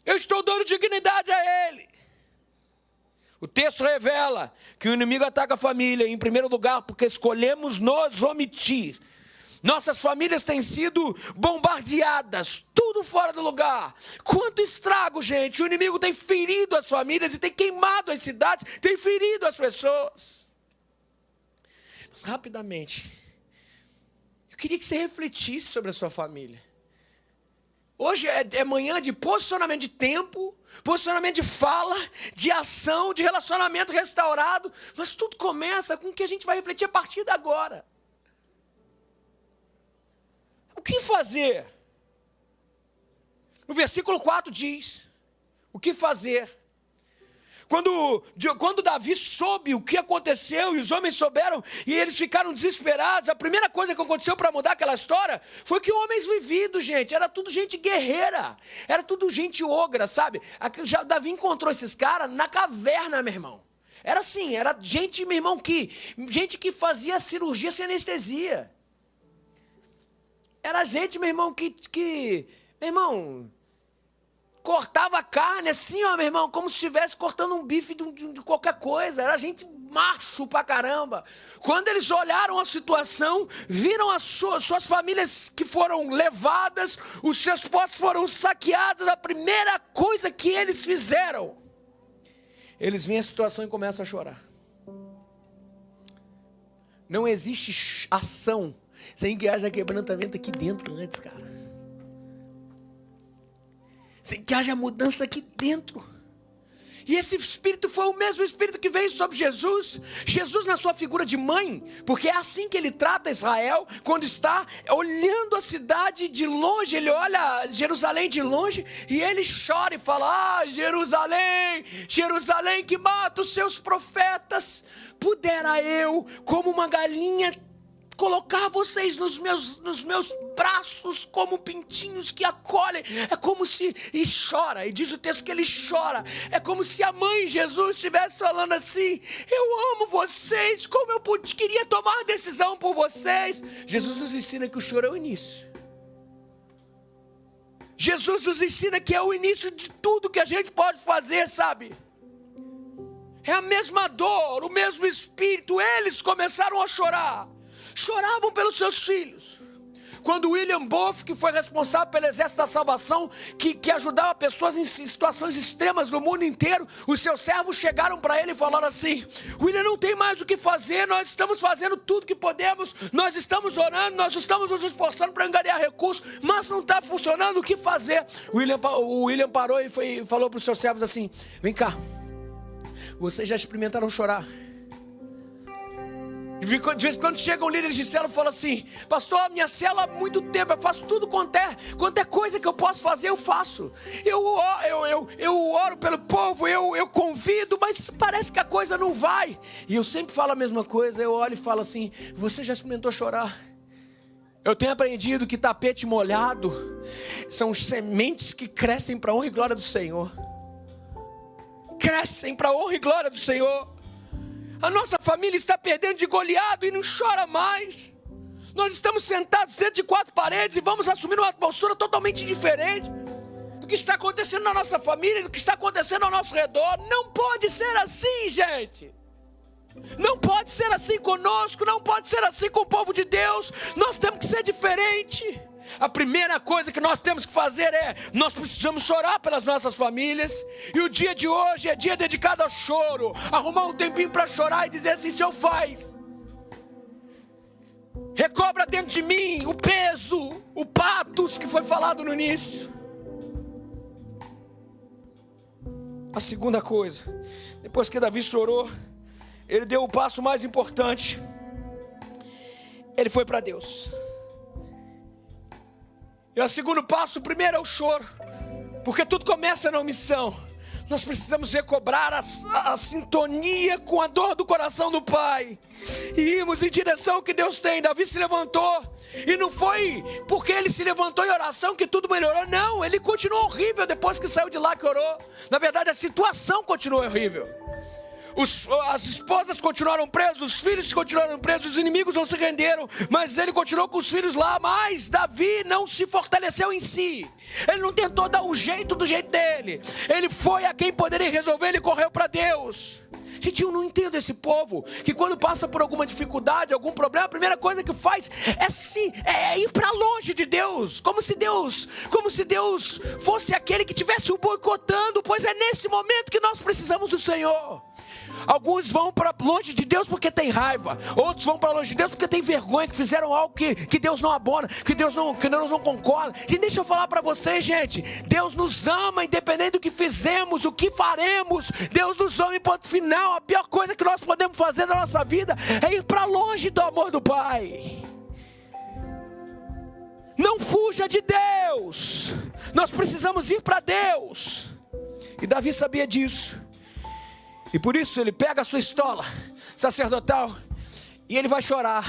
Eu estou dando dignidade a ele. O texto revela que o inimigo ataca a família, em primeiro lugar, porque escolhemos nos omitir. Nossas famílias têm sido bombardeadas, tudo fora do lugar. Quanto estrago, gente. O inimigo tem ferido as famílias e tem queimado as cidades, tem ferido as pessoas. Mas rapidamente, eu queria que você refletisse sobre a sua família. Hoje é manhã de posicionamento de tempo, posicionamento de fala, de ação, de relacionamento restaurado. Mas tudo começa com o que a gente vai refletir a partir de agora. O que fazer? No versículo 4 diz, o que fazer? Quando Davi soube o que aconteceu e os homens souberam e eles ficaram desesperados, a primeira coisa que aconteceu para mudar aquela história foi que homens vividos, gente, era tudo gente guerreira, era tudo gente ogra, sabe? Davi encontrou esses caras na caverna, meu irmão. Era assim, era gente, meu irmão, gente que fazia cirurgia sem anestesia. Era gente, meu irmão, meu irmão, cortava a carne assim, ó, meu irmão, como se estivesse cortando um bife de qualquer coisa. Era gente macho pra caramba. Quando eles olharam a situação, viram as suas famílias que foram levadas, os seus postos foram saqueados, a primeira coisa que eles fizeram, eles veem a situação e começam a chorar. Não existe ação sem que haja quebrantamento aqui dentro antes, cara. Sem que haja mudança aqui dentro. E esse espírito foi o mesmo espírito que veio sobre Jesus. Jesus na sua figura de mãe, porque é assim que ele trata Israel, quando está olhando a cidade de longe, ele olha Jerusalém de longe, e ele chora e fala: ah, Jerusalém, Jerusalém que mata os seus profetas, pudera eu, como uma galinha, colocar vocês nos meus braços como pintinhos que acolhem. É como se, e chora, e diz o texto que ele chora, é como se a mãe Jesus estivesse falando assim: eu amo vocês, como eu queria tomar a decisão por vocês. Jesus nos ensina que o choro é o início. Jesus nos ensina que é o início de tudo que a gente pode fazer, sabe? É a mesma dor, o mesmo espírito. Eles começaram a chorar. Choravam pelos seus filhos. Quando William Booth, que foi responsável pelo Exército da Salvação, que ajudava pessoas em situações extremas no mundo inteiro, os seus servos chegaram para ele e falaram assim: William, não tem mais o que fazer, nós estamos fazendo tudo que podemos, nós estamos orando, nós estamos nos esforçando para angariar recursos, mas não está funcionando, o que fazer? O William parou e falou para os seus servos assim: vem cá, vocês já experimentaram chorar? De vez em quando chegam líderes de célula e falam assim: pastor, a minha célula há muito tempo, eu faço tudo quanto é coisa que eu posso fazer, eu faço. Eu oro pelo povo, eu convido, mas parece que a coisa não vai. E eu sempre falo a mesma coisa, eu olho e falo assim: você já experimentou chorar? Eu tenho aprendido que tapete molhado são sementes que crescem para a honra e glória do Senhor. Crescem para a honra e glória do Senhor. A nossa família está perdendo de goleado e não chora mais. Nós estamos sentados dentro de 4 paredes e vamos assumir uma postura totalmente diferente do que está acontecendo na nossa família, do que está acontecendo ao nosso redor. Não pode ser assim, gente. Não pode ser assim conosco, não pode ser assim com o povo de Deus. Nós temos que ser diferente. A primeira coisa que nós temos que fazer nós precisamos chorar pelas nossas famílias. E o dia de hoje é dia dedicado ao choro. Arrumar um tempinho para chorar e dizer assim: Senhor, faz. Recobra dentro de mim o peso, o patos que foi falado no início. A segunda coisa, depois que Davi chorou, ele deu o passo mais importante. Ele foi para Deus. E o segundo passo, o primeiro é o choro, porque tudo começa na omissão. Nós precisamos recobrar a sintonia com a dor do coração do Pai e irmos em direção ao que Deus tem. Davi se levantou, e não foi porque ele se levantou em oração que tudo melhorou. Não, ele continuou horrível depois que saiu de lá que orou. Na verdade, a situação continuou horrível. As esposas continuaram presas, os filhos continuaram presos, os inimigos não se renderam, mas ele continuou com os filhos lá. Mas Davi não se fortaleceu em si, ele não tentou dar um jeito do jeito dele, ele foi a quem poderia resolver, ele correu para Deus. Gente, eu não entendo esse povo que quando passa por alguma dificuldade, algum problema, a primeira coisa que faz é ir para longe de Deus, como se Deus fosse aquele que estivesse o boicotando, pois é nesse momento que nós precisamos do Senhor. Alguns vão para longe de Deus porque tem raiva, outros vão para longe de Deus porque tem vergonha, que fizeram algo que Deus não abona, que Deus não concorda. E deixa eu falar para vocês, gente, Deus nos ama independente do que fizemos, o que faremos. Deus nos ama em ponto final. A pior coisa que nós podemos fazer na nossa vida é ir para longe do amor do Pai. Não fuja de Deus, nós precisamos ir para Deus. E Davi sabia disso. E por isso ele pega a sua estola sacerdotal e ele vai chorar.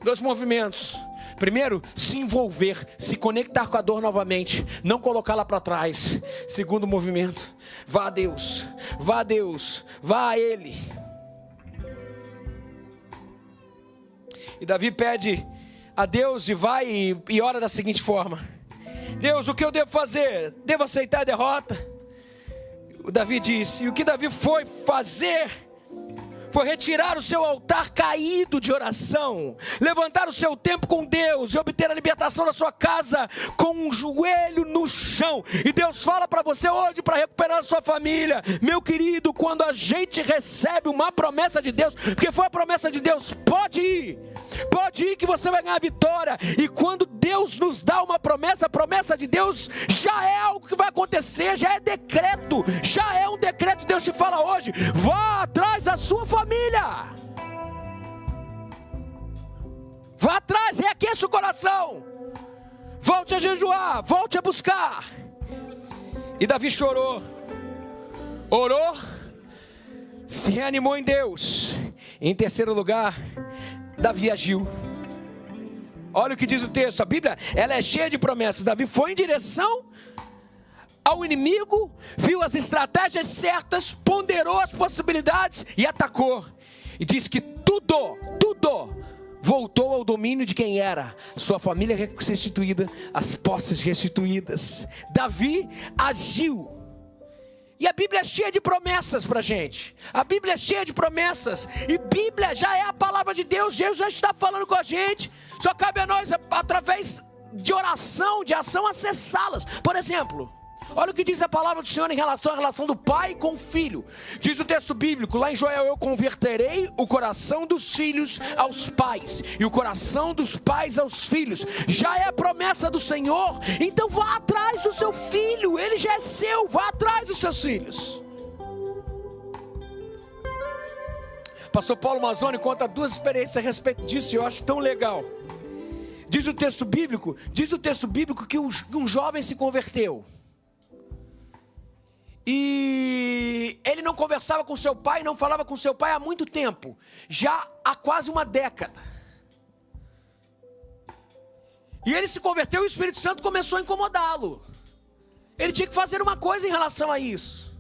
2 movimentos. Primeiro, se envolver, se conectar com a dor novamente, não colocá-la para trás. Segundo movimento, vá a Deus, vá a Deus, vá a Ele. E Davi pede a Deus e vai e ora da seguinte forma: Deus, o que eu devo fazer? Devo aceitar a derrota? O Davi disse, e o que Davi foi fazer foi retirar o seu altar caído de oração, levantar o seu tempo com Deus e obter a libertação da sua casa com um joelho no chão. E Deus fala para você hoje para recuperar a sua família. Meu querido, quando a gente recebe uma promessa de Deus, porque foi a promessa de Deus, pode ir que você vai ganhar vitória. E quando Deus nos dá uma promessa, a promessa de Deus já é algo que vai acontecer, já é decreto, já é um decreto. Deus te fala hoje, vá atrás da sua família, vá atrás, reaqueça o coração, volte a jejuar, volte a buscar. E Davi chorou, orou, se reanimou em Deus. Em terceiro lugar, Davi agiu. Olha o que diz o texto, a Bíblia, ela é cheia de promessas. Davi foi em direção ao inimigo, viu as estratégias certas, ponderou as possibilidades e atacou. E diz que tudo voltou ao domínio de quem era. Sua família restituída, as posses restituídas. Davi agiu. E a Bíblia é cheia de promessas para a gente. A Bíblia é cheia de promessas. E Bíblia já é a palavra de Deus. Jesus já está falando com a gente. Só cabe a nós, através de oração, de ação, acessá-las. Por exemplo, olha o que diz a palavra do Senhor em relação à relação do pai com o filho. Diz o texto bíblico, lá em Joel: eu converterei o coração dos filhos aos pais, e o coração dos pais aos filhos. Já é a promessa do Senhor. Então vá atrás do seu filho, ele já é seu. Vá atrás dos seus filhos. Pastor Paulo Mazzoni conta 2 experiências a respeito disso, e eu acho tão legal. Diz o texto bíblico que um jovem se converteu. E ele não conversava com seu pai, não falava com seu pai há muito tempo, já há quase uma década. E ele se converteu e o Espírito Santo começou a incomodá-lo. Ele tinha que fazer uma coisa em relação a isso.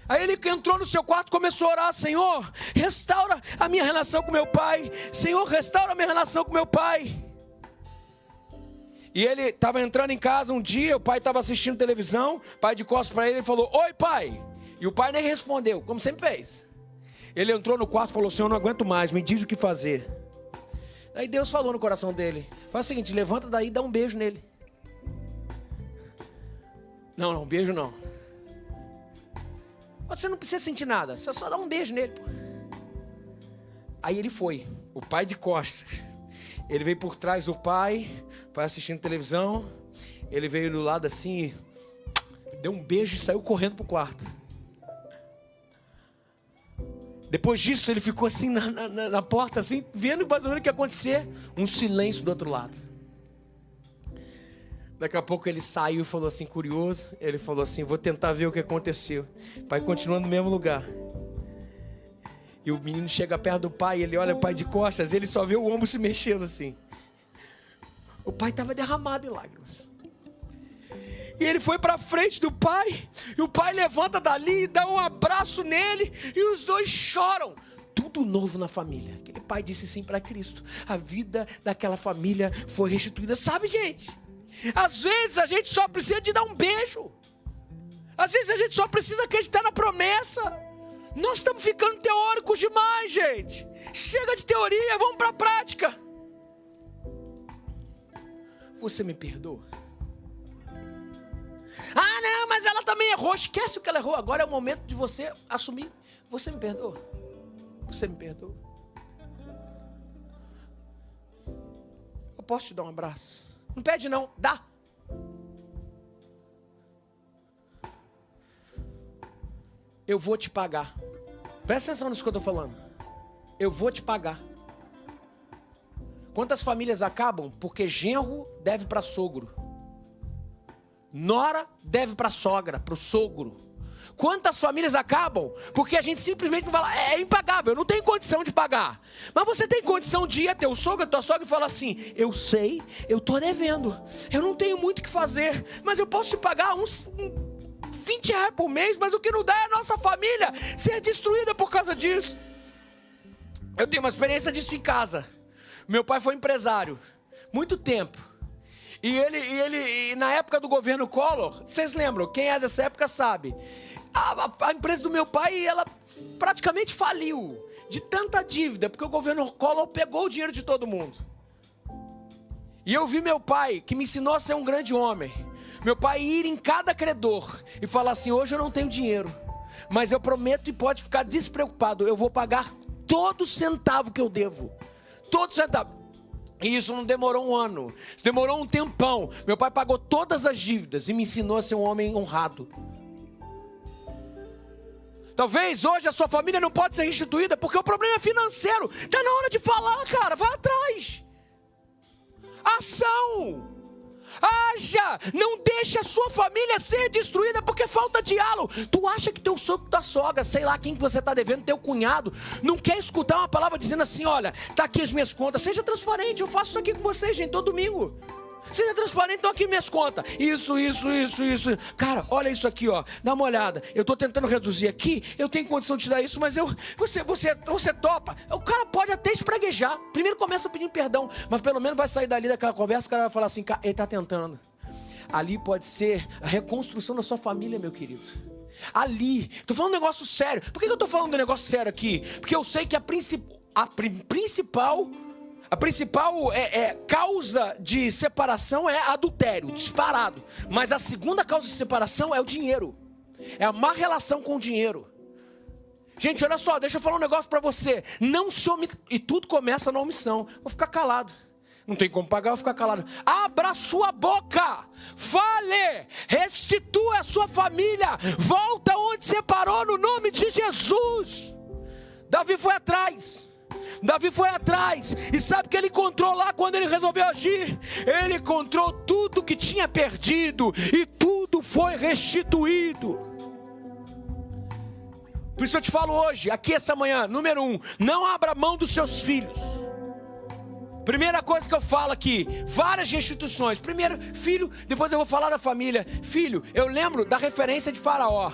Aí ele entrou no seu quarto e começou a orar: Senhor, restaura a minha relação com meu pai. Senhor, restaura a minha relação com meu pai. E ele estava entrando em casa um dia, o pai estava assistindo televisão, o pai de costas para ele, ele falou: oi pai. E o pai nem respondeu, como sempre fez. Ele entrou no quarto e falou: Senhor, não aguento mais, me diz o que fazer. Aí Deus falou no coração dele: faz o seguinte, levanta daí e dá um beijo nele. Não, beijo não. Você não precisa sentir nada, você só dá um beijo nele. Aí ele foi, o pai de costas. Ele veio por trás do pai assistindo televisão. Ele veio do lado assim, deu um beijo e saiu correndo pro quarto. Depois disso ele ficou assim na porta, assim, vendo mais ou menos o que ia acontecer. Um silêncio do outro lado. Daqui a pouco ele saiu e falou assim, curioso. Ele falou assim: vou tentar ver o que aconteceu. O pai continua no mesmo lugar. E o menino chega perto do pai, ele olha o pai de costas, ele só vê o ombro se mexendo assim. O pai estava derramado em lágrimas. E ele foi para frente do pai, e o pai levanta dali e dá um abraço nele, e os dois choram. Tudo novo na família. Aquele pai disse sim para Cristo. A vida daquela família foi restituída. Sabe, gente? Às vezes a gente só precisa de dar um beijo. Às vezes a gente só precisa acreditar na promessa. Nós estamos ficando teóricos demais, gente. Chega de teoria, vamos para a prática. Você me perdoa? Ah, não, mas ela também errou. Esquece o que ela errou. Agora é o momento de você assumir. Você me perdoa? Você me perdoa? Eu posso te dar um abraço? Não pede não, dá. Eu vou te pagar. Presta atenção nisso que eu estou falando. Eu vou te pagar. Quantas famílias acabam porque genro deve para sogro? Nora deve para sogra, para o sogro. Quantas famílias acabam porque a gente simplesmente não fala: é impagável, eu não tenho condição de pagar. Mas você tem condição de ir até o sogro, a tua sogra, e falar assim: eu sei, eu estou devendo, eu não tenho muito o que fazer, mas eu posso te pagar uns 20 reais por mês, mas o que não dá é a nossa família ser destruída por causa disso. Eu tenho uma experiência disso em casa. Meu pai foi empresário, muito tempo. E ele na época do governo Collor, vocês lembram, quem é dessa época sabe, a empresa do meu pai, ela praticamente faliu, de tanta dívida, porque o governo Collor pegou o dinheiro de todo mundo. E eu vi meu pai, que me ensinou a ser um grande homem, meu pai ir em cada credor e falar assim: hoje eu não tenho dinheiro, mas eu prometo e pode ficar despreocupado, eu vou pagar todo centavo que eu devo, todo centavo. E isso não demorou um ano, demorou um tempão. Meu pai pagou todas as dívidas e me ensinou a ser um homem honrado. Talvez hoje a sua família não pode ser restituída porque o problema é financeiro. Está na hora de falar, cara, vai atrás. Ação. Haja, não deixe a sua família ser destruída porque falta diálogo. Tu acha que teu sogro, tua sogra, sei lá quem que você está devendo, teu cunhado, não quer escutar uma palavra dizendo assim: olha, tá aqui as minhas contas, seja transparente, eu faço isso aqui com vocês, gente, todo domingo. Seja transparente, estão aqui minhas contas. Isso. Cara, olha isso aqui, ó. Dá uma olhada. Eu estou tentando reduzir aqui. Eu tenho condição de te dar isso, mas você topa. O cara pode até espraguejar. Primeiro começa pedindo perdão, mas pelo menos vai sair dali daquela conversa. O cara vai falar assim: ele está tentando. Ali pode ser a reconstrução da sua família, meu querido. Ali. Estou falando um negócio sério. Por que eu estou falando um negócio sério aqui? Porque eu sei que a principal causa de separação é adultério, disparado. Mas a segunda causa de separação é o dinheiro. É a má relação com o dinheiro. Gente, olha só, deixa eu falar um negócio para você. Não se omita. E tudo começa na omissão. Vou ficar calado. Não tem como pagar, vou ficar calado. Abra sua boca. Fale. Restitua a sua família. Volta onde você parou no nome de Jesus. Davi foi atrás. E sabe o que ele encontrou lá quando ele resolveu agir? Ele encontrou tudo que tinha perdido. E tudo foi restituído. Por isso eu te falo hoje, aqui essa manhã, número 1, não abra mão dos seus filhos. Primeira coisa que eu falo aqui, várias restituições. Primeiro, filho, depois eu vou falar da família. Filho, eu lembro da referência de Faraó.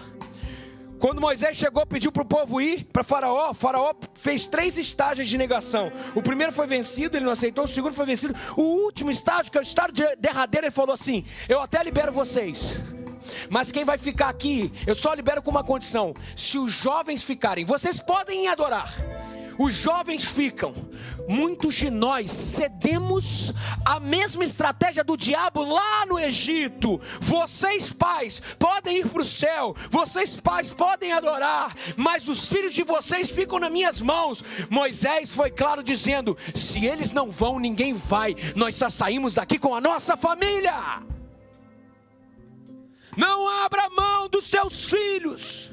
Quando Moisés chegou, pediu para o povo ir para Faraó, Faraó fez 3 estágios de negação. O primeiro foi vencido, ele não aceitou. O segundo foi vencido. O último estágio, que é o estágio derradeiro, ele falou assim: eu até libero vocês, mas quem vai ficar aqui, eu só libero com uma condição: se os jovens ficarem, vocês podem ir adorar. Os jovens ficam. Muitos de nós cedemos a mesma estratégia do diabo lá no Egito. Vocês pais podem ir para o céu, vocês pais podem adorar, mas os filhos de vocês ficam nas minhas mãos. Moisés foi claro dizendo: se eles não vão, ninguém vai. Nós só saímos daqui com a nossa família. Não abra mão dos seus filhos.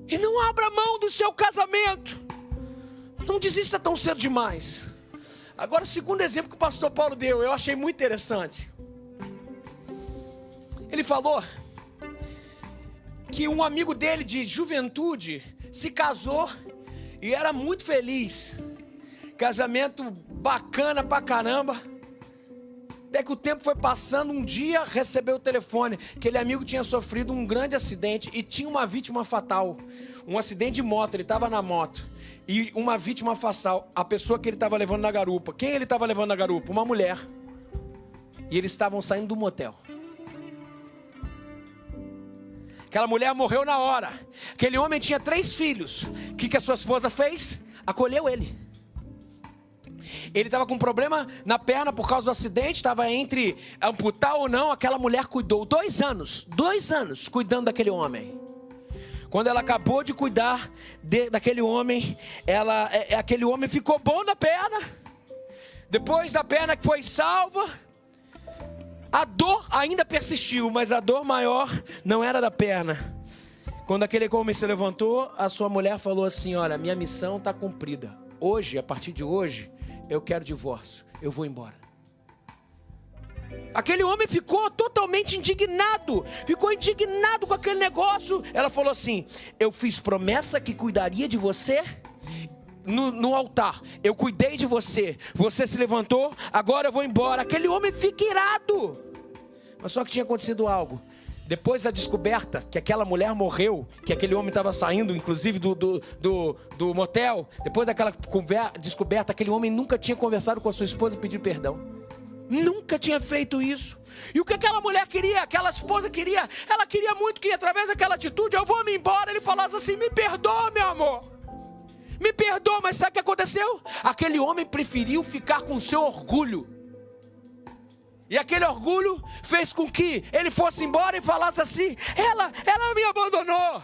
E não abra mão do seu casamento. Não desista tão cedo demais. Agora, o segundo exemplo que o pastor Paulo deu, eu achei muito interessante. Ele falou que um amigo dele de juventude se casou e era muito feliz. Casamento bacana pra caramba. Até que o tempo foi passando, um dia recebeu o telefone. Aquele amigo tinha sofrido um grande acidente e tinha uma vítima fatal. Um acidente de moto, ele estava na moto. E uma vítima fatal, a pessoa que ele estava levando na garupa. Quem ele estava levando na garupa? Uma mulher. E eles estavam saindo do motel. Aquela mulher morreu na hora. Aquele homem tinha 3 filhos. O que a sua esposa fez? Acolheu ele. Ele estava com um problema na perna por causa do acidente, estava entre amputar ou não. Aquela mulher cuidou 2 anos cuidando daquele homem. Quando ela acabou de cuidar daquele homem, aquele homem ficou bom na perna. Depois da perna que foi salva, a dor ainda persistiu, mas a dor maior não era da perna. Quando aquele homem se levantou, a sua mulher falou assim: olha, minha missão está cumprida. Hoje, a partir de hoje, eu quero divórcio, eu vou embora. Aquele homem ficou totalmente indignado. Ficou indignado com aquele negócio. Ela falou assim: eu fiz promessa que cuidaria de você no altar. Eu cuidei de você. Você se levantou, agora eu vou embora. Aquele homem fica irado. Mas só que tinha acontecido algo. Depois da descoberta que aquela mulher morreu, que aquele homem estava saindo, inclusive do motel, depois daquela descoberta, aquele homem nunca tinha conversado com a sua esposa e pedido perdão. Nunca tinha feito isso. E o que aquela mulher queria, aquela esposa queria? Ela queria muito que através daquela atitude: eu vou me embora. Ele falasse assim: me perdoa, meu amor. Me perdoa. Mas sabe o que aconteceu? Aquele homem preferiu ficar com o seu orgulho. E aquele orgulho fez com que ele fosse embora e falasse assim: ela me abandonou.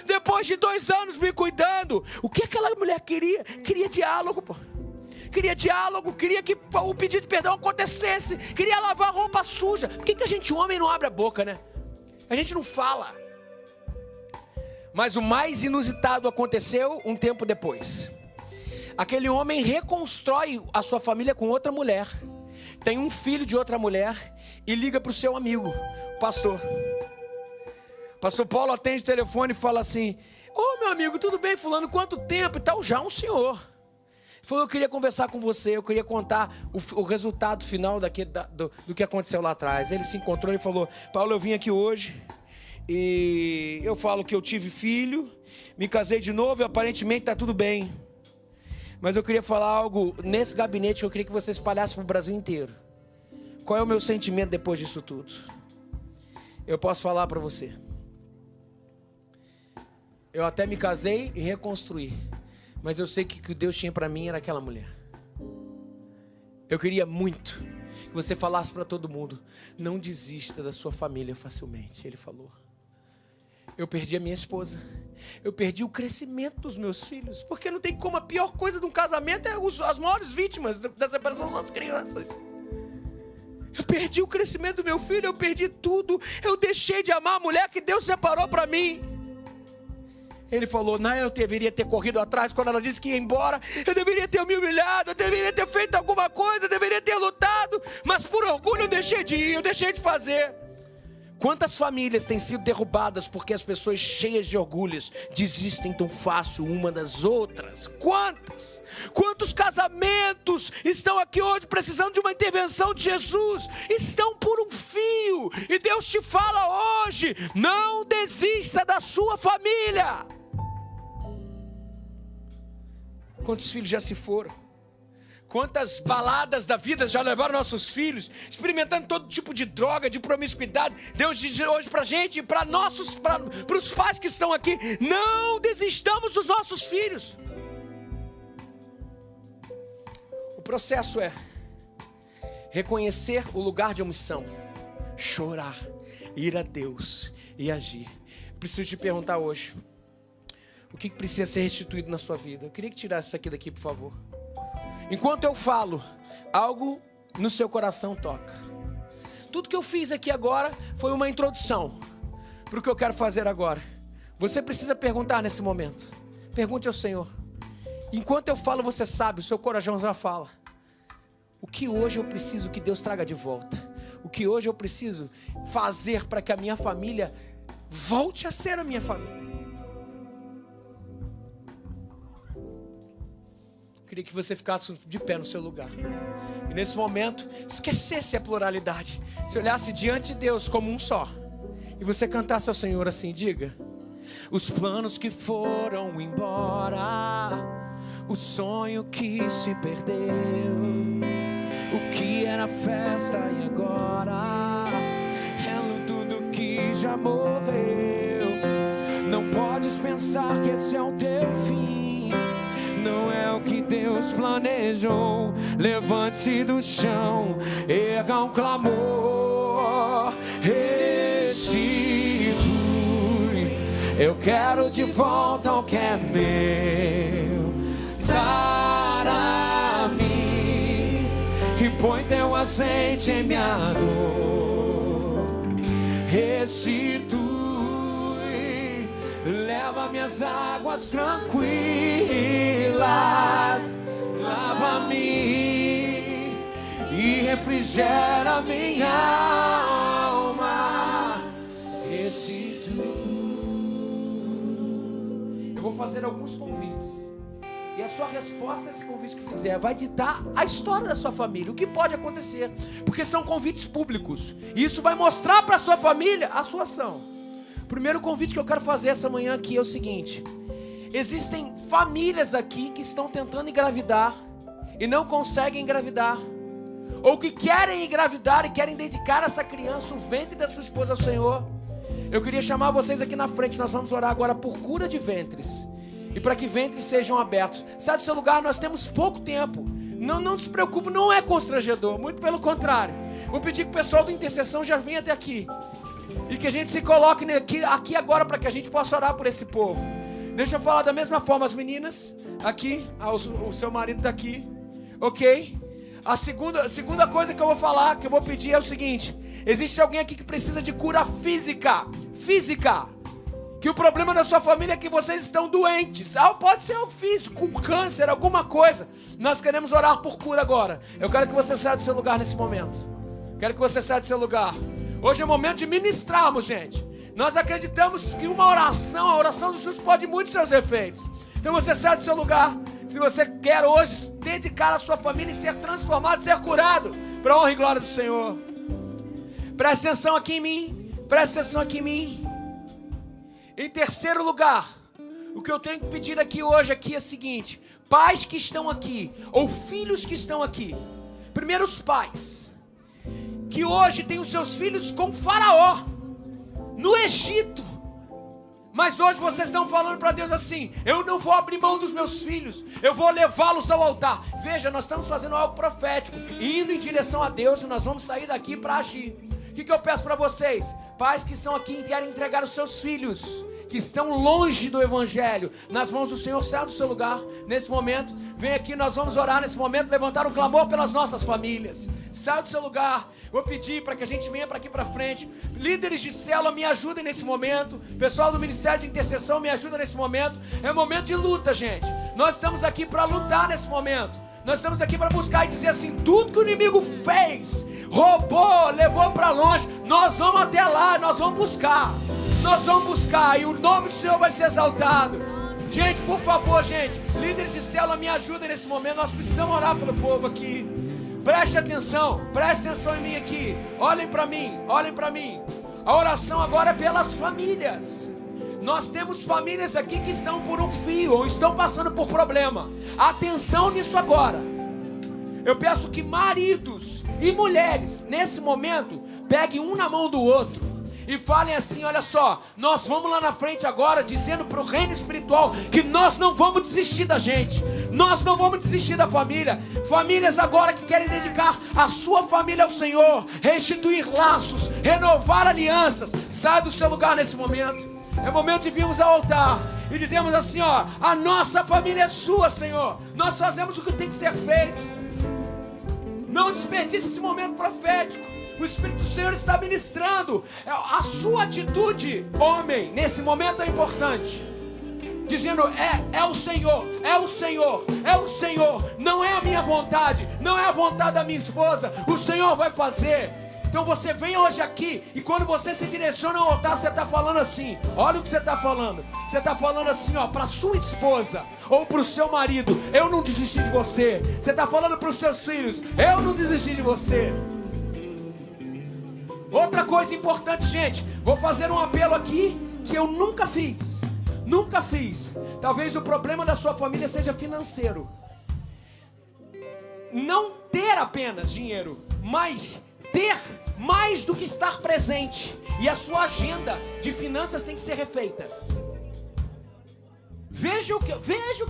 Depois de 2 anos me cuidando. O que aquela mulher queria? Queria diálogo, pô. Queria diálogo, queria que o pedido de perdão acontecesse. Queria lavar a roupa suja. Por que a gente, homem, não abre a boca, né? A gente não fala. Mas o mais inusitado aconteceu um tempo depois. Aquele homem reconstrói a sua família com outra mulher. Tem um filho de outra mulher e liga para o seu amigo, pastor. Pastor Paulo atende o telefone e fala assim: ô meu amigo, tudo bem, fulano, quanto tempo e tal? Já um senhor. Ele falou: eu queria conversar com você, eu queria contar o resultado final do que aconteceu lá atrás. Ele se encontrou e falou: Paulo, eu vim aqui hoje e eu falo que eu tive filho, me casei de novo e aparentemente está tudo bem. Mas eu queria falar algo nesse gabinete que eu queria que você espalhasse para o Brasil inteiro. Qual é o meu sentimento depois disso tudo? Eu posso falar para você. Eu até me casei e reconstruí. Mas eu sei que o que Deus tinha para mim era aquela mulher. Eu queria muito que você falasse para todo mundo: não desista da sua família facilmente. Ele falou. Eu perdi a minha esposa. Eu perdi o crescimento dos meus filhos. Porque não tem como, a pior coisa de um casamento é as maiores vítimas da separação das crianças. Eu perdi o crescimento do meu filho, eu perdi tudo. Eu deixei de amar a mulher que Deus separou para mim. Ele falou: não, eu deveria ter corrido atrás quando ela disse que ia embora. Eu deveria ter me humilhado, eu deveria ter feito alguma coisa, eu deveria ter lutado. Mas por orgulho eu deixei de ir, eu deixei de fazer. Quantas famílias têm sido derrubadas porque as pessoas cheias de orgulhos desistem tão fácil uma das outras? Quantas? Quantos casamentos estão aqui hoje precisando de uma intervenção de Jesus? Estão por um fio. E Deus te fala hoje: não desista da sua família. Quantos filhos já se foram? Quantas baladas da vida já levaram nossos filhos, experimentando todo tipo de droga, de promiscuidade. Deus diz hoje pra gente, para os pais que estão aqui: não desistamos dos nossos filhos. O processo é reconhecer o lugar de omissão, chorar, ir a Deus e agir. Eu preciso te perguntar hoje: o que precisa ser restituído na sua vida? Eu queria que tirasse isso aqui daqui, por favor. Enquanto eu falo, algo no seu coração toca. Tudo que eu fiz aqui agora foi uma introdução para o que eu quero fazer agora. Você precisa perguntar nesse momento. Pergunte ao Senhor. Enquanto eu falo, você sabe, o seu coração já fala. O que hoje eu preciso que Deus traga de volta? O que hoje eu preciso fazer para que a minha família volte a ser a minha família? Queria que você ficasse de pé no seu lugar. E nesse momento, esquecesse a pluralidade. Se olhasse diante de Deus como um só. E você cantasse ao Senhor assim, diga: os planos que foram embora, o sonho que se perdeu, o que era festa e agora é tudo que já morreu. Não podes pensar que esse é o teu fim. Não é o que Deus planejou. Levante-se do chão, erga um clamor, restitui. Eu quero de volta o que é meu. Sara-me e põe teu azeite em minha dor. Restitui. Leva minhas águas tranquilas, lava-me e refrigera minha alma. Restitui. Eu vou fazer alguns convites, e a sua resposta a esse convite que fizer vai ditar a história da sua família, o que pode acontecer, porque são convites públicos, e isso vai mostrar para a sua família a sua ação. O primeiro convite que eu quero fazer essa manhã aqui é o seguinte: existem famílias aqui que estão tentando engravidar e não conseguem engravidar, ou que querem engravidar e querem dedicar essa criança, o ventre da sua esposa, ao Senhor. Eu queria chamar vocês aqui na frente. Nós vamos orar agora por cura de ventres e para que ventres sejam abertos. Sai do seu lugar, nós temos pouco tempo. Não se preocupe, não é constrangedor, muito pelo contrário. Vou pedir que o pessoal da intercessão já venha até aqui e que a gente se coloque aqui agora para que a gente possa orar por esse povo. Deixa eu falar da mesma forma, as meninas aqui, o seu marido está aqui, ok? A segunda coisa que eu vou falar, que eu vou pedir é o seguinte: existe alguém aqui que precisa de cura física, que o problema da sua família é que vocês estão doentes, pode ser algo físico, com câncer, alguma coisa. Nós queremos orar por cura agora. Eu quero que você saia do seu lugar nesse momento. Quero que você saia do seu lugar. Hoje é o momento de ministrarmos, gente. Nós acreditamos que a oração de Jesus pode muito seus efeitos. Então você sai do seu lugar. Se você quer hoje dedicar a sua família e ser transformado, ser curado, para a honra e glória do Senhor. Preste atenção aqui em mim. Preste atenção aqui em mim. Em terceiro lugar, o que eu tenho que pedir aqui hoje é o seguinte: pais que estão aqui, ou filhos que estão aqui. Primeiro os pais que hoje têm os seus filhos com Faraó no Egito. Mas hoje vocês estão falando para Deus assim: eu não vou abrir mão dos meus filhos, eu vou levá-los ao altar. Veja, nós estamos fazendo algo profético, indo em direção a Deus, e nós vamos sair daqui para agir. O que eu peço para vocês? Pais que estão aqui e querem entregar os seus filhos, que estão longe do Evangelho, nas mãos do Senhor, saia do seu lugar, nesse momento, vem aqui, nós vamos orar nesse momento, levantar um clamor pelas nossas famílias. Saia do seu lugar, vou pedir para que a gente venha para aqui para frente. Líderes de célula, me ajudem nesse momento. Pessoal do Ministério de Intercessão, me ajuda nesse momento. É um momento de luta, gente. Nós estamos aqui para lutar nesse momento. Nós estamos aqui para buscar e dizer assim: tudo que o inimigo fez, roubou, levou para longe, nós vamos até lá, nós vamos buscar. Nós vamos buscar e o nome do Senhor vai ser exaltado. Gente, por favor, gente, líderes de célula, me ajudem nesse momento. Nós precisamos orar pelo povo aqui. Preste atenção em mim aqui. Olhem para mim, olhem para mim. A oração agora é pelas famílias. Nós temos famílias aqui que estão por um fio ou estão passando por problema. Atenção nisso agora. Eu peço que maridos e mulheres, nesse momento, peguem um na mão do outro e falem assim: olha só, nós vamos lá na frente agora, dizendo para o reino espiritual que nós não vamos desistir da gente, nós não vamos desistir da família. Famílias agora que querem dedicar a sua família ao Senhor, restituir laços, renovar alianças, saia do seu lugar nesse momento. É momento de virmos ao altar e dizermos assim: ó, a nossa família é sua, Senhor, nós fazemos o que tem que ser feito. Não desperdice esse momento profético. O Espírito do Senhor está ministrando. A sua atitude, homem, nesse momento é importante, dizendo: é o Senhor, é o Senhor, é o Senhor. Não é a minha vontade, não é a vontade da minha esposa. O Senhor vai fazer. Então você vem hoje aqui e quando você se direciona ao altar, você está falando assim: olha o que você está falando. Você está falando assim, ó, para sua esposa ou para o seu marido: eu não desisti de você. Você está falando para os seus filhos: eu não desisti de você. Outra coisa importante, gente, vou fazer um apelo aqui que eu nunca fiz. Talvez o problema da sua família seja financeiro. Não ter apenas dinheiro, mas ter mais do que estar presente. E a sua agenda de finanças tem que ser refeita. Veja o que eu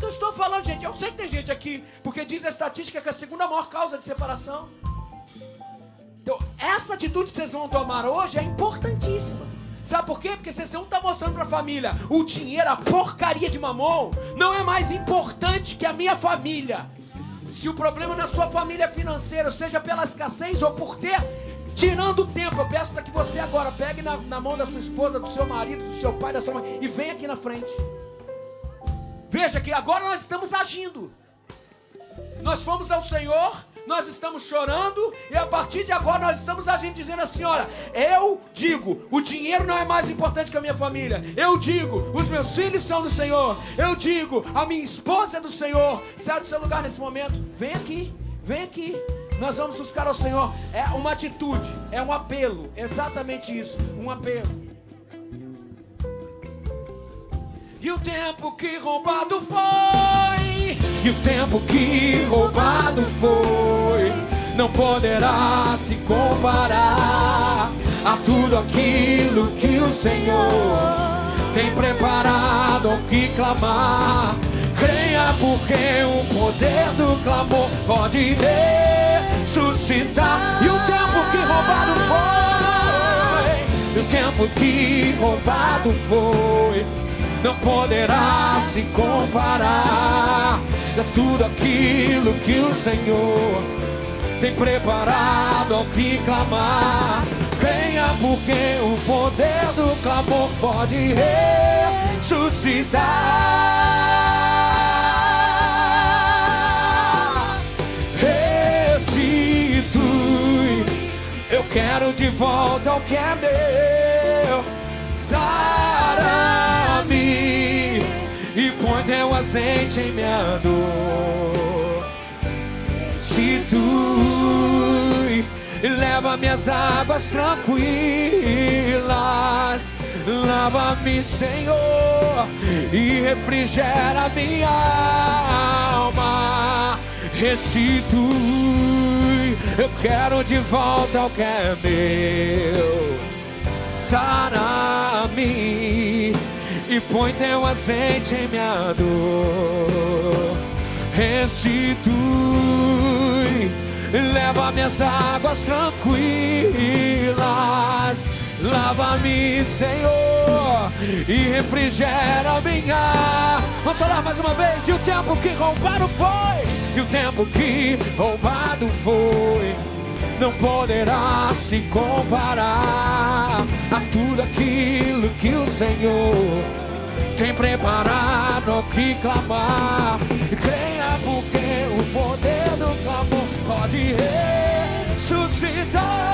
estou falando, gente. Eu sei que tem gente aqui, porque diz a estatística que é a segunda maior causa de separação. Então, essa atitude que vocês vão tomar hoje é importantíssima. Sabe por quê? Porque se você não está mostrando para a família o dinheiro, a porcaria de mamão, não é mais importante que a minha família. Se o problema na sua família é financeiro, seja pela escassez ou por ter, tirando o tempo, eu peço para que você agora pegue na mão da sua esposa, do seu marido, do seu pai, da sua mãe, e venha aqui na frente. Veja que agora nós estamos agindo. Nós fomos ao Senhor, nós estamos chorando, e a partir de agora nós estamos agindo, dizendo assim: olha, eu digo, o dinheiro não é mais importante que a minha família. Eu digo, os meus filhos são do Senhor. Eu digo, a minha esposa é do Senhor. Sai do seu lugar nesse momento, vem aqui, vem aqui. Nós vamos buscar ao Senhor. É uma atitude, é um apelo, exatamente isso, um apelo. E o tempo que roubado foi, e o tempo que roubado foi, não poderá se comparar a tudo aquilo que o Senhor tem preparado ao que clamar. Creia, porque o poder do clamor pode ressuscitar. E o tempo que roubado foi, e o tempo que roubado foi, não poderá se comparar a tudo aquilo que o Senhor tem preparado ao que clamar. Creia, porque o poder do clamor pode ressuscitar. Restitui, eu quero de volta o que é meu. Sara-me e põe teu azeite em minha dor. Restitui e leva minhas águas tranquilas. Lava-me, Senhor, e refrigera minha alma. Restitui, eu quero de volta o que é meu. Sara-me e põe teu azeite em minha dor. Restitui, leva minhas águas tranquilas. Lava-me, Senhor, e refrigera minha. Vamos falar mais uma vez. E o tempo que roubado foi, e o tempo que roubado foi, não poderá se comparar a tudo aquilo que o Senhor tem preparado ao que clamar. Creia, porque o poder do clamor pode ressuscitar.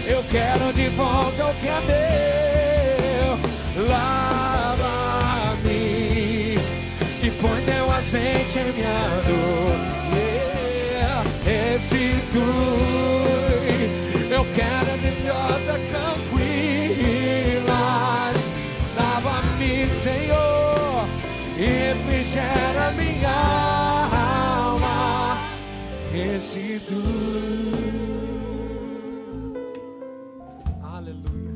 Eu quero de volta o que é meu. Lava-me e põe teu azeite em minha dor. Restitui, eu quero de volta tranquilas. Lava-me, Senhor, e refrigera minha alma. Restitui. Aleluia,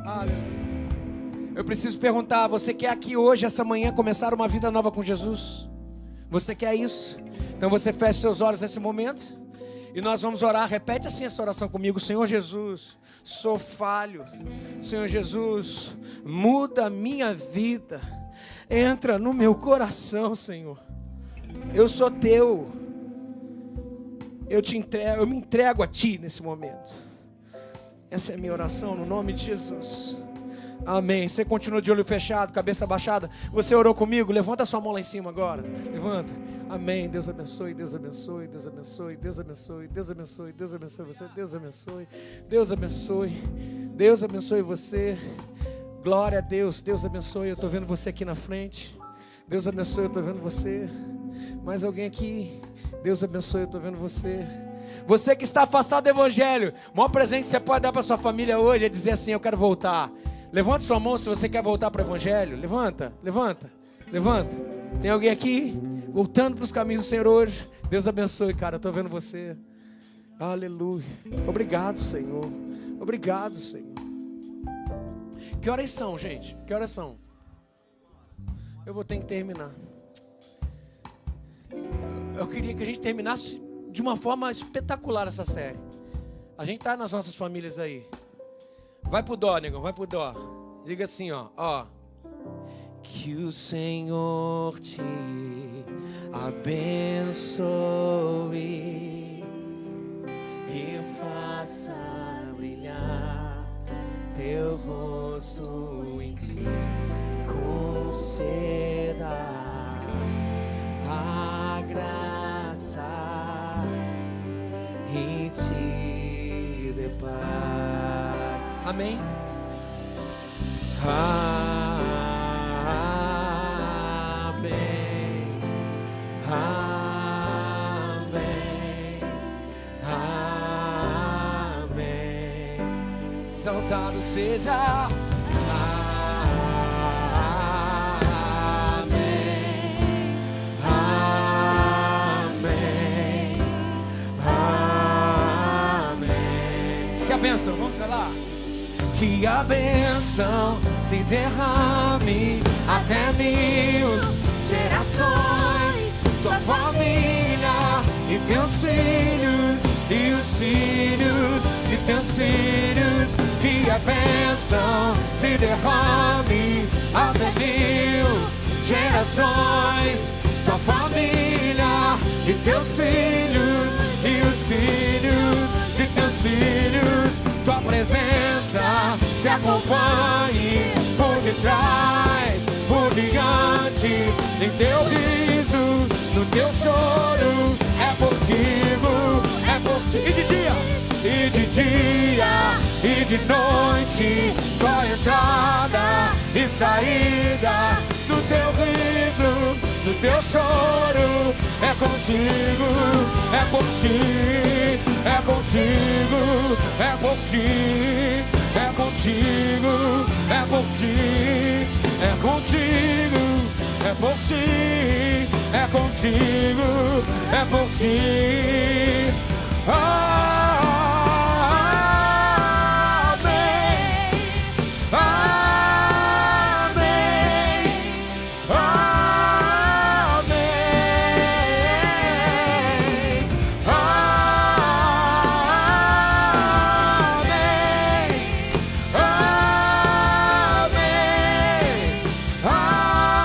aleluia. Eu preciso perguntar, você quer aqui hoje, essa manhã, começar uma vida nova com Jesus? Você quer isso? Então você fecha seus olhos nesse momento e nós vamos orar. Repete assim essa oração comigo. Senhor Jesus, sou falho. Senhor Jesus, muda a minha vida. Entra no meu coração, Senhor. Eu sou teu. Eu me entrego a Ti nesse momento. Essa é a minha oração no nome de Jesus. Amém. Você continua de olho fechado, cabeça baixada. Você orou comigo? Levanta sua mão lá em cima agora. Levanta. Amém. Deus abençoe, Deus abençoe, Deus abençoe, Deus abençoe, Deus abençoe, Deus abençoe você, Deus abençoe, Deus abençoe, Deus abençoe você. Glória a Deus, Deus abençoe. Eu estou vendo você aqui na frente. Deus abençoe, eu estou vendo você. Mais alguém aqui? Deus abençoe, eu estou vendo você. Você que está afastado do Evangelho, o maior presente que você pode dar para sua família hoje é dizer assim: eu quero voltar. Levanta sua mão se você quer voltar para o Evangelho. Levanta, levanta, levanta. Tem alguém aqui voltando para os caminhos do Senhor hoje? Deus abençoe, cara, eu estou vendo você. Aleluia. Obrigado, Senhor. Obrigado, Senhor. Que horas são, gente? Que horas são? Eu vou ter que terminar. Eu queria que a gente terminasse de uma forma espetacular essa série. A gente tá nas nossas famílias aí. Vai pro dó, negão, vai pro dó. Diga assim, ó. Que o Senhor te abençoe e faça brilhar teu rosto em ti. Conceda a graça e te dê paz. Amém? Amém. Amém. Amém. Exaltado seja. Bênção, vamos falar. Que a bênção se derrame até 1000 gerações, tua família e teus filhos e os filhos de teus filhos. Que a bênção se derrame até 1000 gerações, tua família e teus filhos e os filhos de teus filhos. Tua presença se acompanhe por detrás, por diante, em teu riso, no teu choro. É contigo, é por ti. E de dia, e de dia, e de noite, só entrada e saída. No teu riso, no teu choro. É contigo, é por ti, é contigo, é por ti, é contigo, é por ti, é contigo, é por ti, é contigo, é por ti. Amém, amém, amém, amém.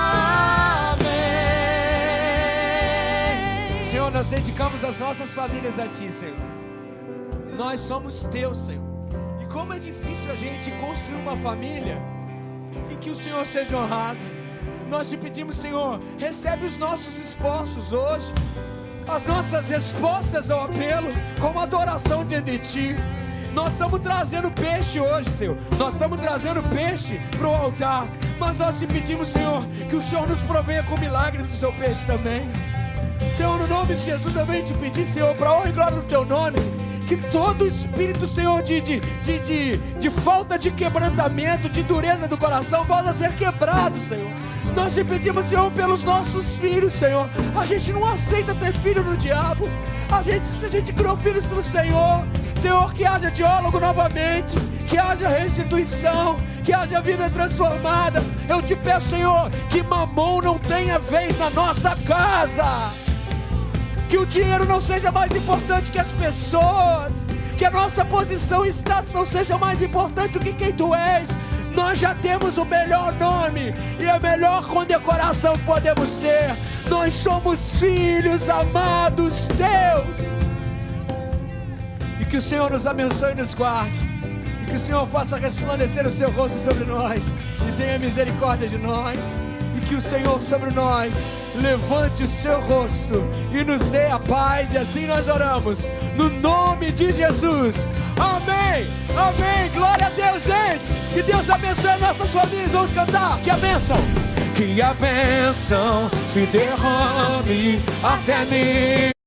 Senhor, nós dedicamos as nossas famílias a Ti, Senhor. Nós somos Teus, Senhor. E como é difícil a gente construir uma família em que o Senhor seja honrado. Nós te pedimos, Senhor, recebe os nossos esforços hoje, as nossas respostas ao apelo, como adoração diante de Ti. Nós estamos trazendo peixe hoje, Senhor. Nós estamos trazendo peixe para o altar. Mas nós te pedimos, Senhor, que o Senhor nos provenha com o milagre do seu peixe também. Senhor, no nome de Jesus, eu venho te pedir, Senhor, para a honra e glória do Teu nome, que todo espírito, Senhor, de falta de quebrantamento, de dureza do coração, possa ser quebrado, Senhor. Nós te pedimos, Senhor, pelos nossos filhos, Senhor. A gente não aceita ter filho no diabo. A gente criou filhos para o Senhor. Senhor, que haja diálogo novamente, que haja restituição, que haja vida transformada. Eu te peço, Senhor, que mamão não tenha vez na nossa casa. Que o dinheiro não seja mais importante que as pessoas. Que a nossa posição e status não seja mais importante do que quem Tu és. Nós já temos o melhor nome e a melhor condecoração que podemos ter. Nós somos filhos amados Teus. E que o Senhor nos abençoe e nos guarde. E que o Senhor faça resplandecer o Seu rosto sobre nós e tenha misericórdia de nós. E que o Senhor sobre nós levante o Seu rosto e nos dê a paz. E assim nós oramos, no nome de Jesus. Amém, amém, glória a Deus, gente. Que Deus abençoe as nossas famílias. Vamos cantar, que a bênção se derrame até mim.